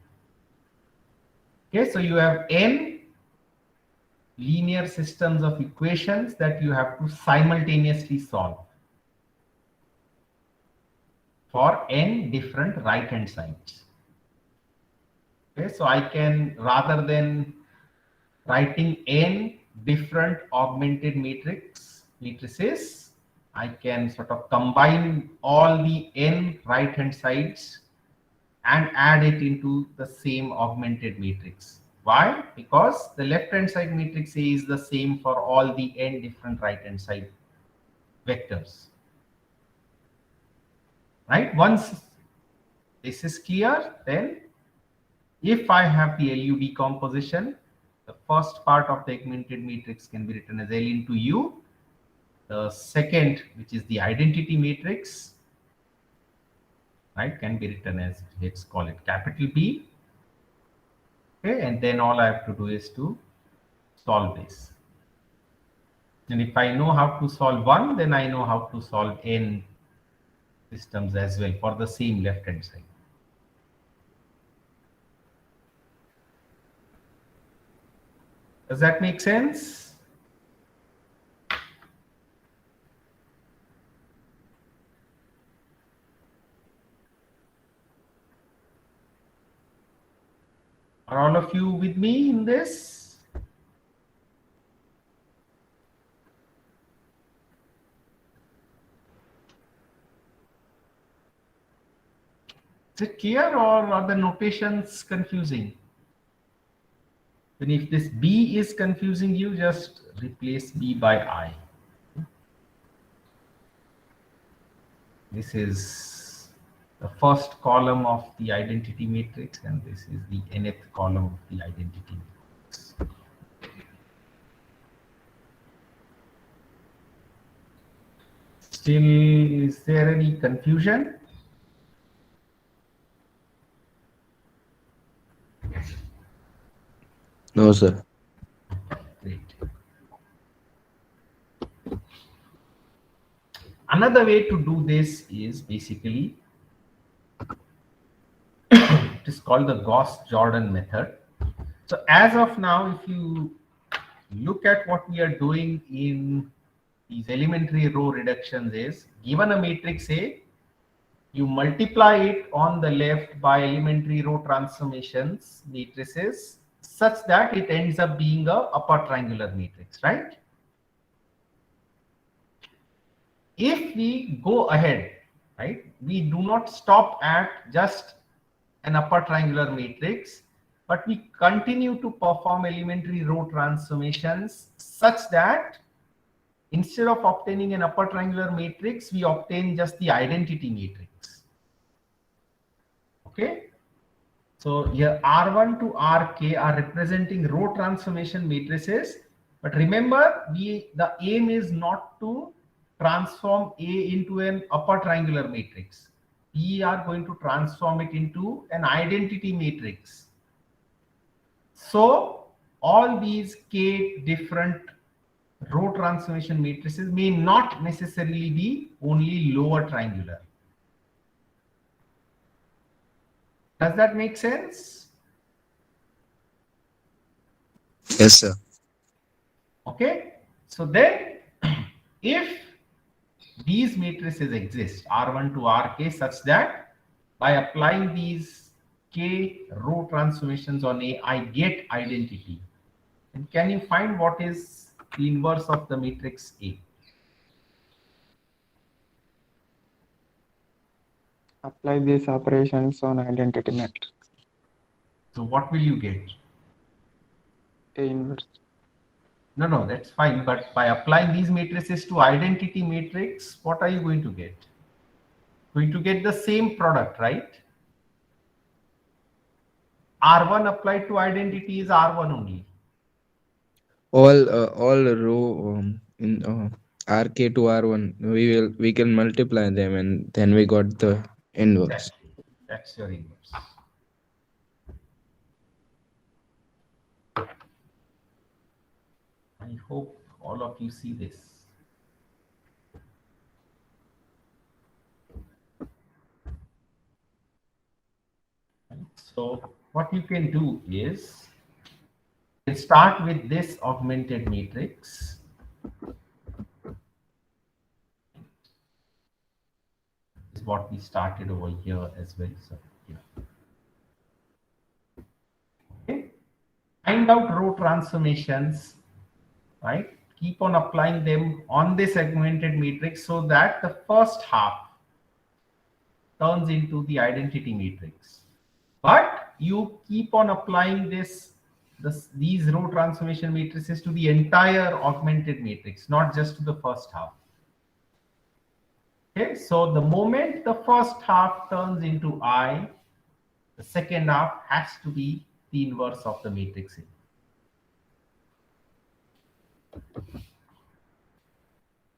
Okay, so you have n linear systems of equations that you have to simultaneously solve for n different right hand sides. Okay, so I can, rather than writing n different augmented matrices, I can sort of combine all the n right hand sides and add it into the same augmented matrix. Why? Because the left hand side matrix A is the same for all the n different right hand side vectors. Right? Once this is clear, then if I have the LU decomposition, the first part of the augmented matrix can be written as L into U. The second, which is the identity matrix, right, can be written as, let's call it capital B. Okay, and then all I have to do is to solve this. And if I know how to solve one, then I know how to solve n systems as well for the same left hand side. Does that make sense? Are all of you with me in this? Is it clear, or are the notations confusing? Then if this B is confusing you, just replace B by I. This is the first column of the identity matrix, and this is the nth column of the identity matrix. Still, is there any confusion? No, sir. Great. Another way to do this is basically it is called the Gauss-Jordan method. So as of now, if you look at what we are doing in these elementary row reductions is, given a matrix A, you multiply it on the left by elementary row transformations matrices such that it ends up being a upper triangular matrix, right? If we go ahead, right, we do not stop at just an upper triangular matrix, but we continue to perform elementary row transformations such that instead of obtaining an upper triangular matrix, we obtain just the identity matrix. Okay. So here R1 to Rk are representing row transformation matrices. But remember, the aim is not to transform A into an upper triangular matrix. We are going to transform it into an identity matrix. So all these k different row transformation matrices may not necessarily be only lower triangular. Does that make sense? Yes, sir. Okay. So then if these matrices exist, R1 to Rk, such that by applying these k row transformations on A, I get identity. And can you find what is the inverse of the matrix A? Apply these operations on identity matrix. So what will you get? A inverse. No, that's fine. But by applying these matrices to identity matrix, what are you going to get? Going to get the same product, right? R1 applied to identity is R1 only. All row in Rk to R1, we can multiply them, and then we got the inverse. Exactly. That's your inverse. I hope all of you see this. So what you can do is start with this augmented matrix. Is what we started over here as well. So yeah. Okay. Find out row transformations, right? Keep on applying them on this augmented matrix so that the first half turns into the identity matrix. But you keep on applying these row transformation matrices to the entire augmented matrix, not just to the first half. Okay, so the moment the first half turns into I, the second half has to be the inverse of the matrix A.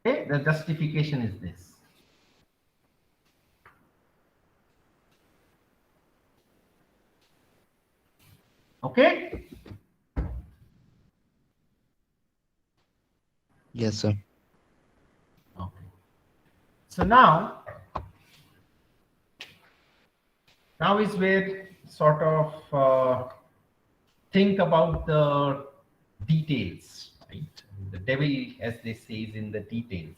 Okay, the justification is this. Okay. Yes, sir. Okay. So now is where sort of think about the details, right? The devil, as they say, is in the details.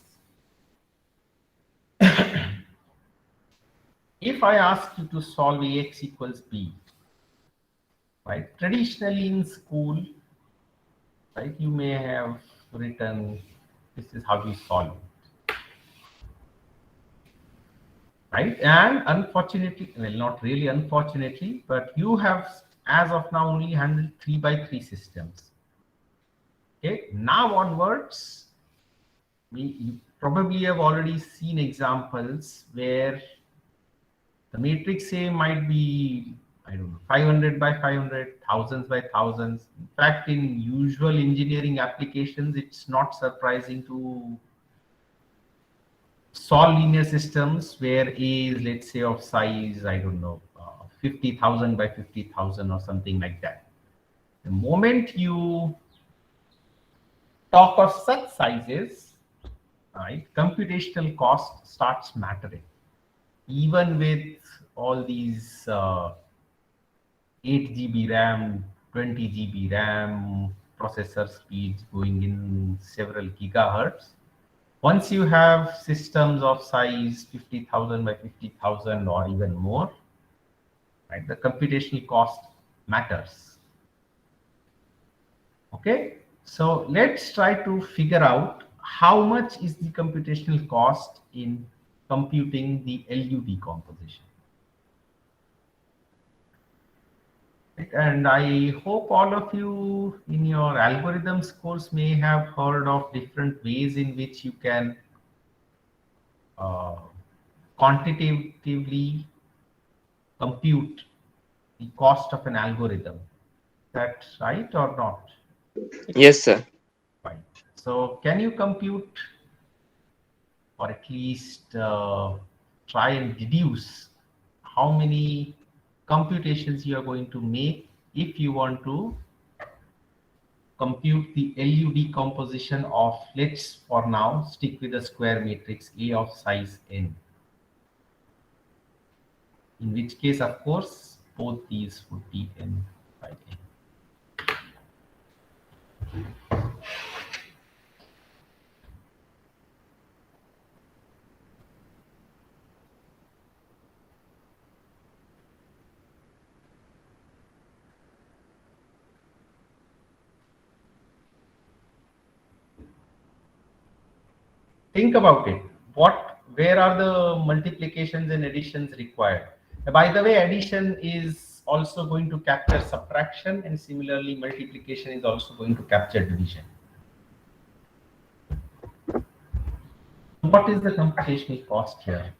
If I ask you to solve Ax equals B, right? Traditionally in school, right, you may have written, this is how you solve it. Right? And unfortunately, well, not really unfortunately, but you have, as of now, only handled 3x3 systems. Okay, now onwards, you probably have already seen examples where the matrix A might be, I don't know, 500 by 500, thousands by thousands. In fact, in usual engineering applications, it's not surprising to solve linear systems where A is, let's say, of size, I don't know, 50,000 by 50,000 or something like that. The moment you talk of such sizes, right, computational cost starts mattering. Even with all these 8 GB RAM, 20 GB RAM, processor speeds going in several gigahertz. Once you have systems of size 50,000 by 50,000 or even more, right, the computational cost matters. Okay, so let's try to figure out how much is the computational cost in computing the LU decomposition. And I hope all of you in your algorithms course may have heard of different ways in which you can quantitatively compute the cost of an algorithm. Is that right or not? Yes, sir. Fine. So can you compute or at least try and deduce how many computations you are going to make if you want to compute the LU decomposition of, let's for now stick with the square matrix A of size n. In which case, of course, both these would be n by n. Think about it. Where are the multiplications and additions required? By the way, addition is also going to capture subtraction, and similarly, multiplication is also going to capture division. What is the computational cost here?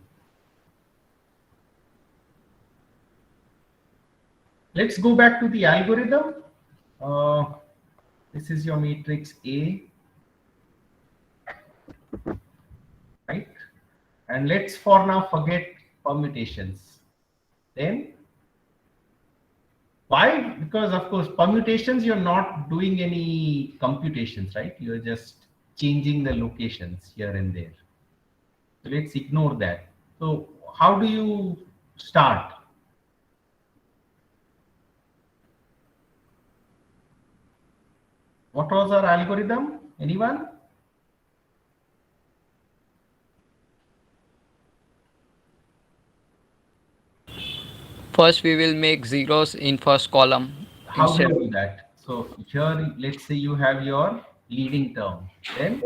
Let's go back to the algorithm. This is your matrix A, right? And let's for now forget permutations. Then why? Because of course permutations, you're not doing any computations, right? You're just changing the locations here and there. So let's ignore that. So how do you start? What was our algorithm? Anyone? First, we will make zeros in first column. How do you do that? So here, let's say you have your leading term. Then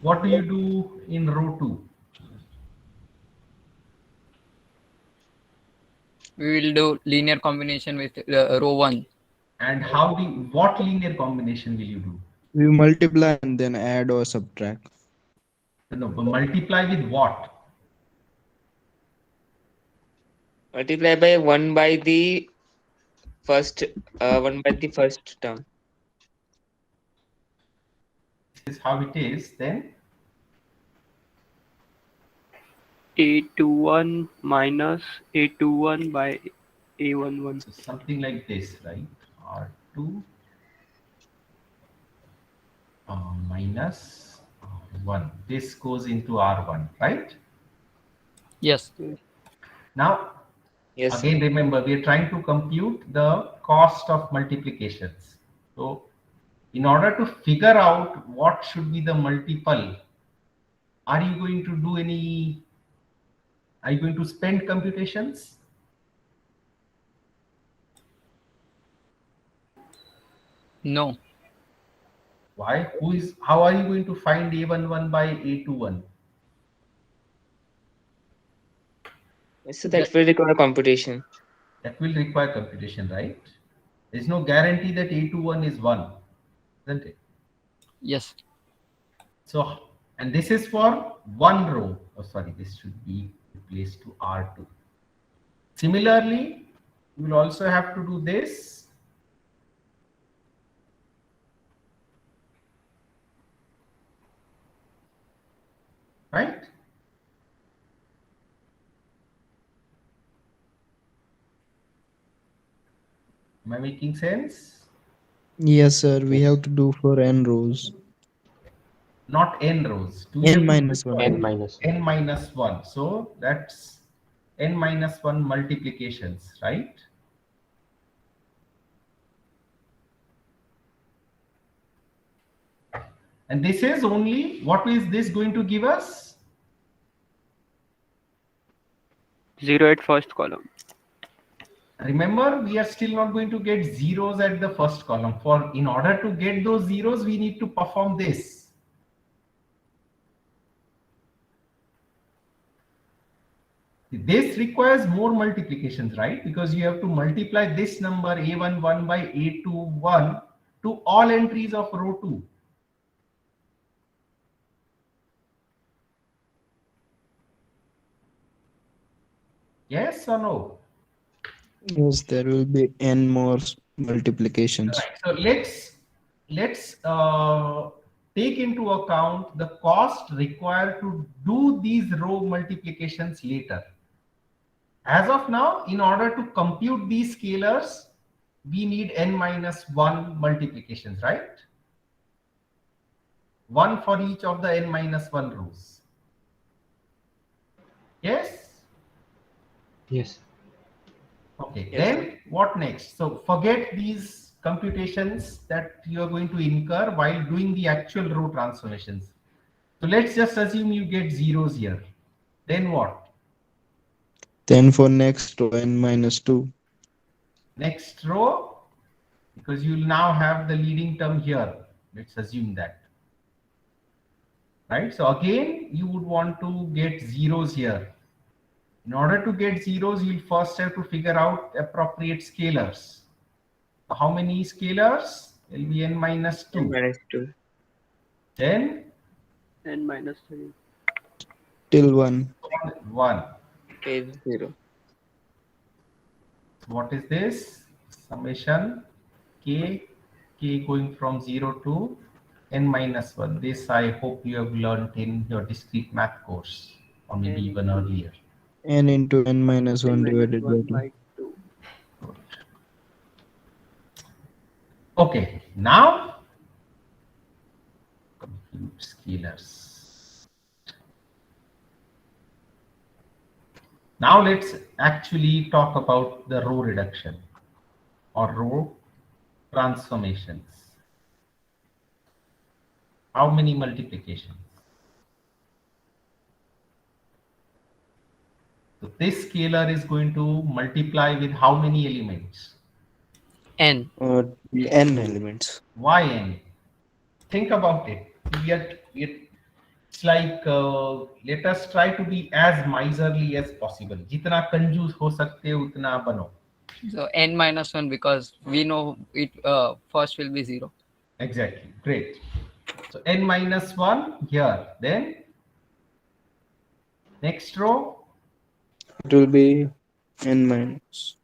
what do you do in row 2? We will do linear combination with row 1. And what linear combination will you do? We multiply and then add or subtract. No, but multiply with what? Multiply by 1 by the first term. This is how it is. Then A21 minus A21 by A11. so something like this, right? R2 minus 1. This goes into R1, right? Yes. Now, Yes, again, remember, we are trying to compute the cost of multiplications. So, in order to figure out what should be the multiple, are you going to do any, are you going to spend computations? No. Why? How are you going to find A11 by A21? so that will require computation. That will require computation, right? There's no guarantee that A21 is 1, isn't it? Yes. So, and this is for one row. Oh, sorry, this should be replaced to R2. Similarly, you will also have to do this. Right? Am I making sense? Yes, sir. We have to do for n rows. Not n rows. Do N you minus one. N minus 1. n minus 1? So that's n minus 1 multiplications, right? And this is only, what is this going to give us? 0 at first column. Remember, we are still not going to get zeros at the first column. In order to get those zeros, we need to perform this. This requires more multiplications, right? Because you have to multiply this number A11 by A21 to all entries of row 2. Yes or no? Yes, there will be n more multiplications. Right. So let's take into account the cost required to do these row multiplications later. As of now, in order to compute these scalars, we need n minus 1 multiplications, right? One for each of the n minus 1 rows. Yes? Yes. Okay, Yes, then what next? So forget these computations that you are going to incur while doing the actual row transformations. So let's just assume you get zeros here. Then what? Then for next row n minus 2. Next row, because you will now have the leading term here. Let's assume that. Right? So again, you would want to get zeros here. In order to get zeros, you'll first have to figure out appropriate scalars. How many scalars? Will be n minus 2. n minus 2. Then N minus 3. Till 1. 1. Is 0. What is this? Summation k going from 0 to n minus 1. This I hope you have learned in your discrete math course, or maybe even earlier. N into n minus 1 N minus divided by 1 2. by 2. Okay, now compute scalars. Now let's actually talk about the row reduction or row transformations. How many multiplications? So this scalar is going to multiply with how many elements? N. N elements. Why n? Think about it. It's like let us try to be as miserly as possible. जितना कंजूस हो सकते हो उतना बनो. So n minus 1 because we know it first will be 0. Exactly. Great. So n minus 1 here. Then next row. It will be n minus.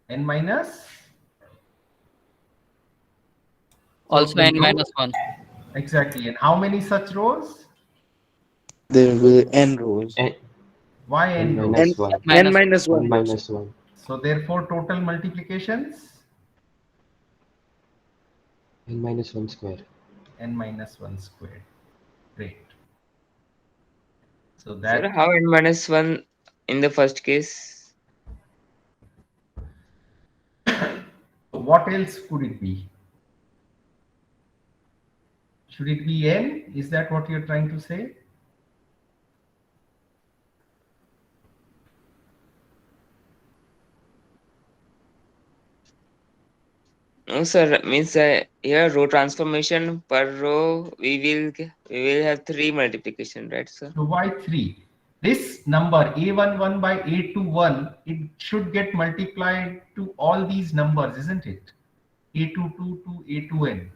N minus. Also n minus 1. Exactly. And how many such rows? There will be n rows. Why n rows? Minus 1. N minus 1. N minus 1. So therefore total multiplications? N minus 1 square. N minus 1 squared. Great. So Sir, that how n minus 1 in the first case? what else could it be? Should it be n? Is that what you're trying to say? No, sir. Means here row transformation per row we will have 3 multiplication, right, sir? So why 3? This number A11 by A21, it should get multiplied to all these numbers, isn't it? A22 to A2n.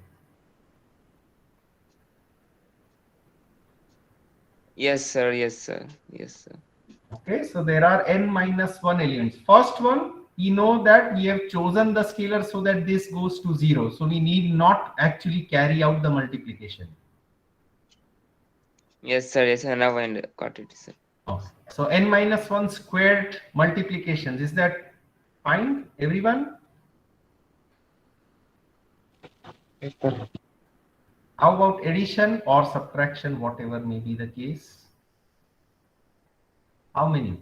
Yes, sir. Yes, sir. Yes, sir. Okay, so there are n minus 1 elements. First one, we know that we have chosen the scalar so that this goes to 0. So we need not actually carry out the multiplication. Yes, sir. Yes, sir. Now I got it, sir. So n minus 1 squared multiplications, is that fine, everyone? Yes, sir. How about addition or subtraction, whatever may be the case? How many?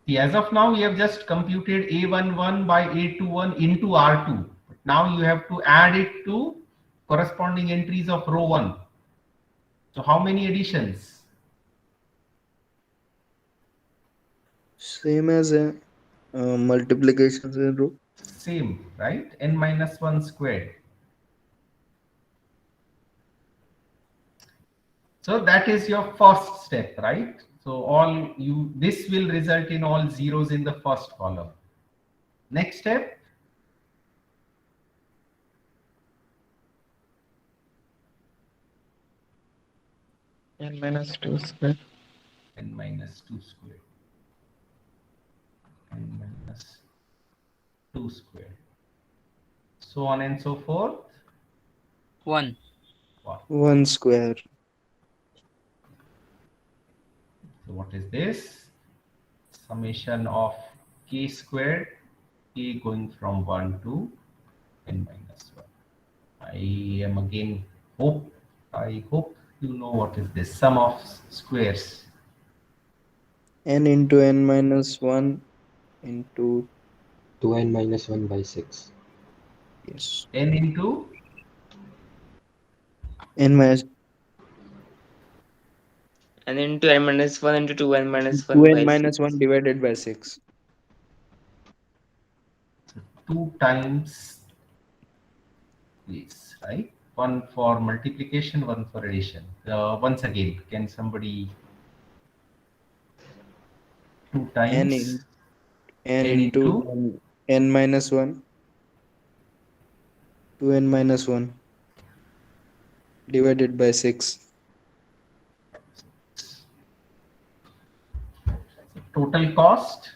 See, as of now, we have just computed A11 by A21 into R2. But now you have to add it to corresponding entries of row 1. So how many additions? Same as a multiplications in row. Same, right? N minus 1 squared. So that is your first step, right? So this will result in all zeros in the first column. Next step, N minus 2 square. N minus 2 squared. N minus 2 squared. So on and so forth. 1. 1 square. So what is this? Summation of k squared, k going from 1 to n minus 1. I hope you know what is this sum of squares. N into n minus 1 into 2n minus 1 by 6. yes. N into N minus And into n minus 1 into 2n minus 1 2n by minus 6. 1 divided by 6. 2 times this, right? One for multiplication, one for addition. Once again, can somebody 2 times n n into into n minus 1 2n minus 1 divided by 6. total cost?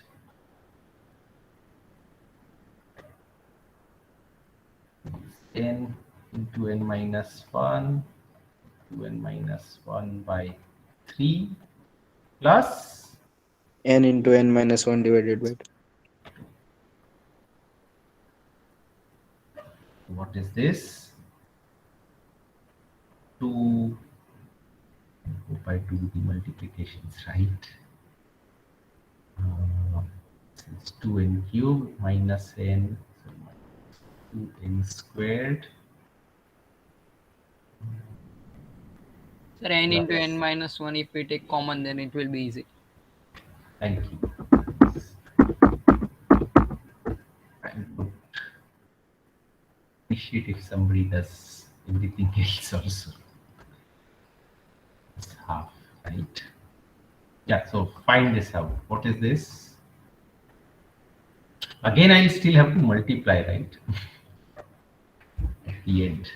N into n minus 1 to n minus 1 by 3 plus N into n minus 1 divided by 2. what is this? 2. Hope I do the multiplications right. It's 2n cubed minus n, so 2n squared. Sir, n into Plus- n minus 1, if we take common, then it will be easy. Thank you. I'm good. Appreciate if somebody does everything else also. It's half, right? Yeah, so find this out. What is this? Again, I still have to multiply, right? At the end.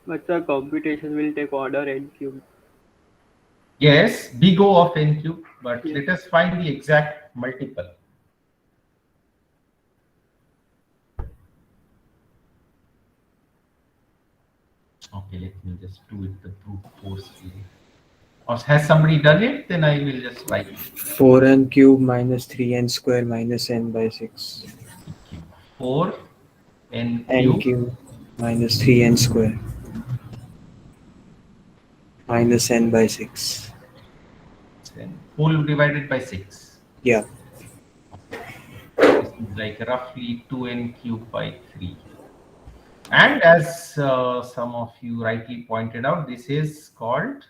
But the computation will take order n cube. Yes, big O of n cube, but Yes. let us find the exact multiple. Okay, let me just do it the brute force way. Or has somebody done it? Then I will just write it. 4n cube minus 3n square minus n by 6. 4 n n cube cube minus 3n square minus n by 6. then whole divided by 6. Yeah. This is like roughly 2n cube by 3. And as some of you rightly pointed out, this is called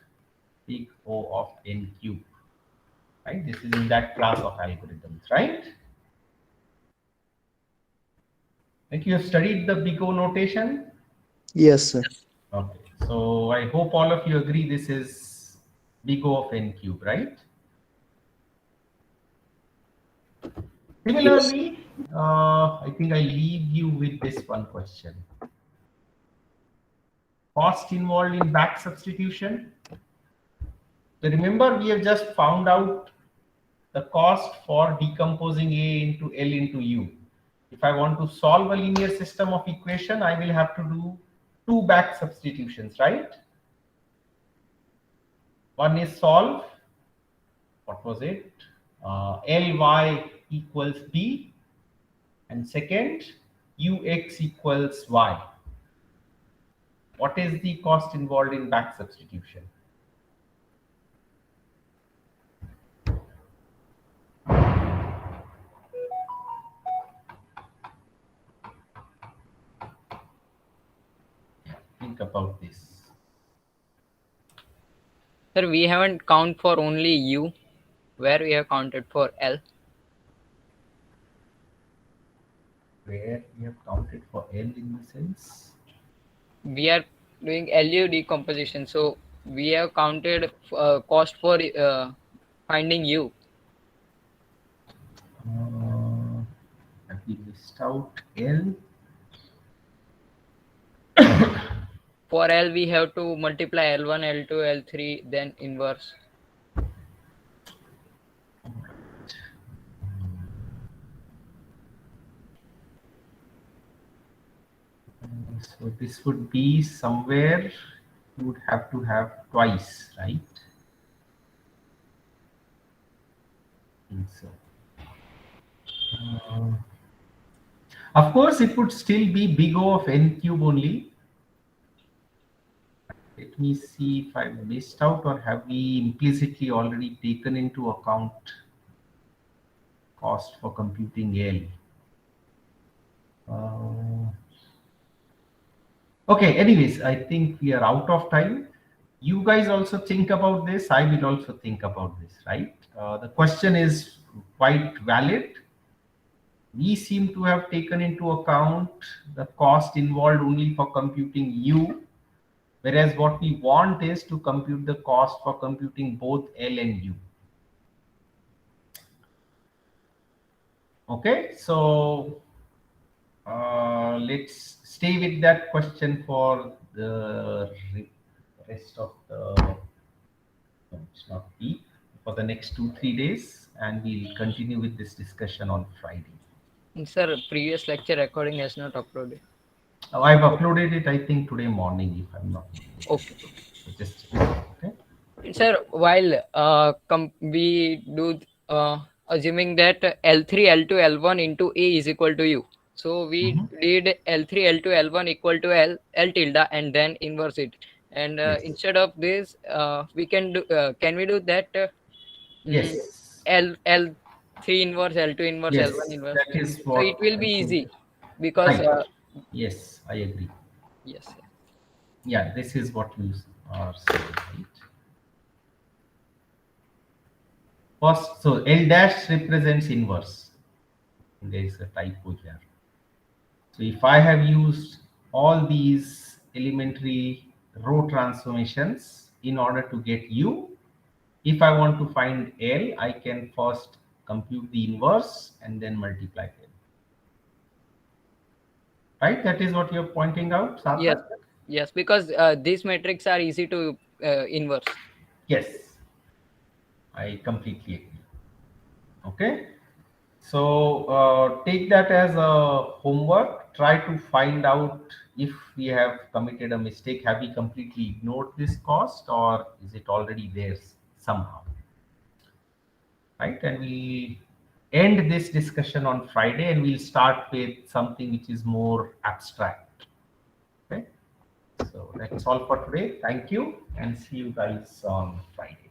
big O of n cube. Right? This is in that class of algorithms, right? Like you have studied the big O notation? Yes, sir. Okay. So I hope all of you agree this is big O of n cube, right? Similarly, I think I leave you with this one question. Cost involved in back substitution. So remember, we have just found out the cost for decomposing A into L into U. If I want to solve a linear system of equation, I will have to do 2 back substitutions, right? one is solve. What was it? Ly equals b, and second ux equals y. What is the cost involved in back substitution? Think about this. Sir, we haven't counted for only U, where we have counted for L. Where we have counted for L in the sense? We are doing LU decomposition, so we have counted cost for finding U. Have we list out L? For L, we have to multiply L1, L2, L3, then inverse. So this would be somewhere you would have to have twice, right? I think so. Of course, it would still be big O of n cube only. Let me see if I've missed out, or have we implicitly already taken into account cost for computing L. Okay, anyways, I think we are out of time. You guys also think about this. I will also think about this, right? The question is quite valid. We seem to have taken into account the cost involved only for computing U, whereas what we want is to compute the cost for computing both L and U. Okay, so let's stay with that question for the rest of the, no, it's not week, for the next 2-3 days, and we'll continue with this discussion on Friday. Sir, previous lecture recording has not uploaded. I've uploaded it, I think, today morning, if I'm not mistaken. Okay. So just okay. Sir, while we do assuming that L3, L2, L1 into A is equal to U. So we did L3, L2, L1 equal to L tilde and then inverse it. And instead of this, we can do. Can we do that? Yes. L3 inverse, L2 inverse, Yes, L1 inverse. that is So what it will be I think. easy because. Right. Yes, I agree. Yes. Sir. Yeah, this is what you are saying, right? First, so L dash represents inverse. There is a typo here. So if I have used all these elementary row transformations in order to get U, if I want to find L, I can first compute the inverse and then multiply them. Right? That is what you're pointing out, Sarthak? Yes. Yes, because these metrics are easy to inverse. Yes, I completely agree. Okay. So take that as a homework. Try to find out if we have committed a mistake. Have we completely ignored this cost, or is it already there somehow? Right, and we end this discussion on Friday, and we'll start with something which is more abstract. Okay, so that's all for today. Thank you, and see you guys on Friday.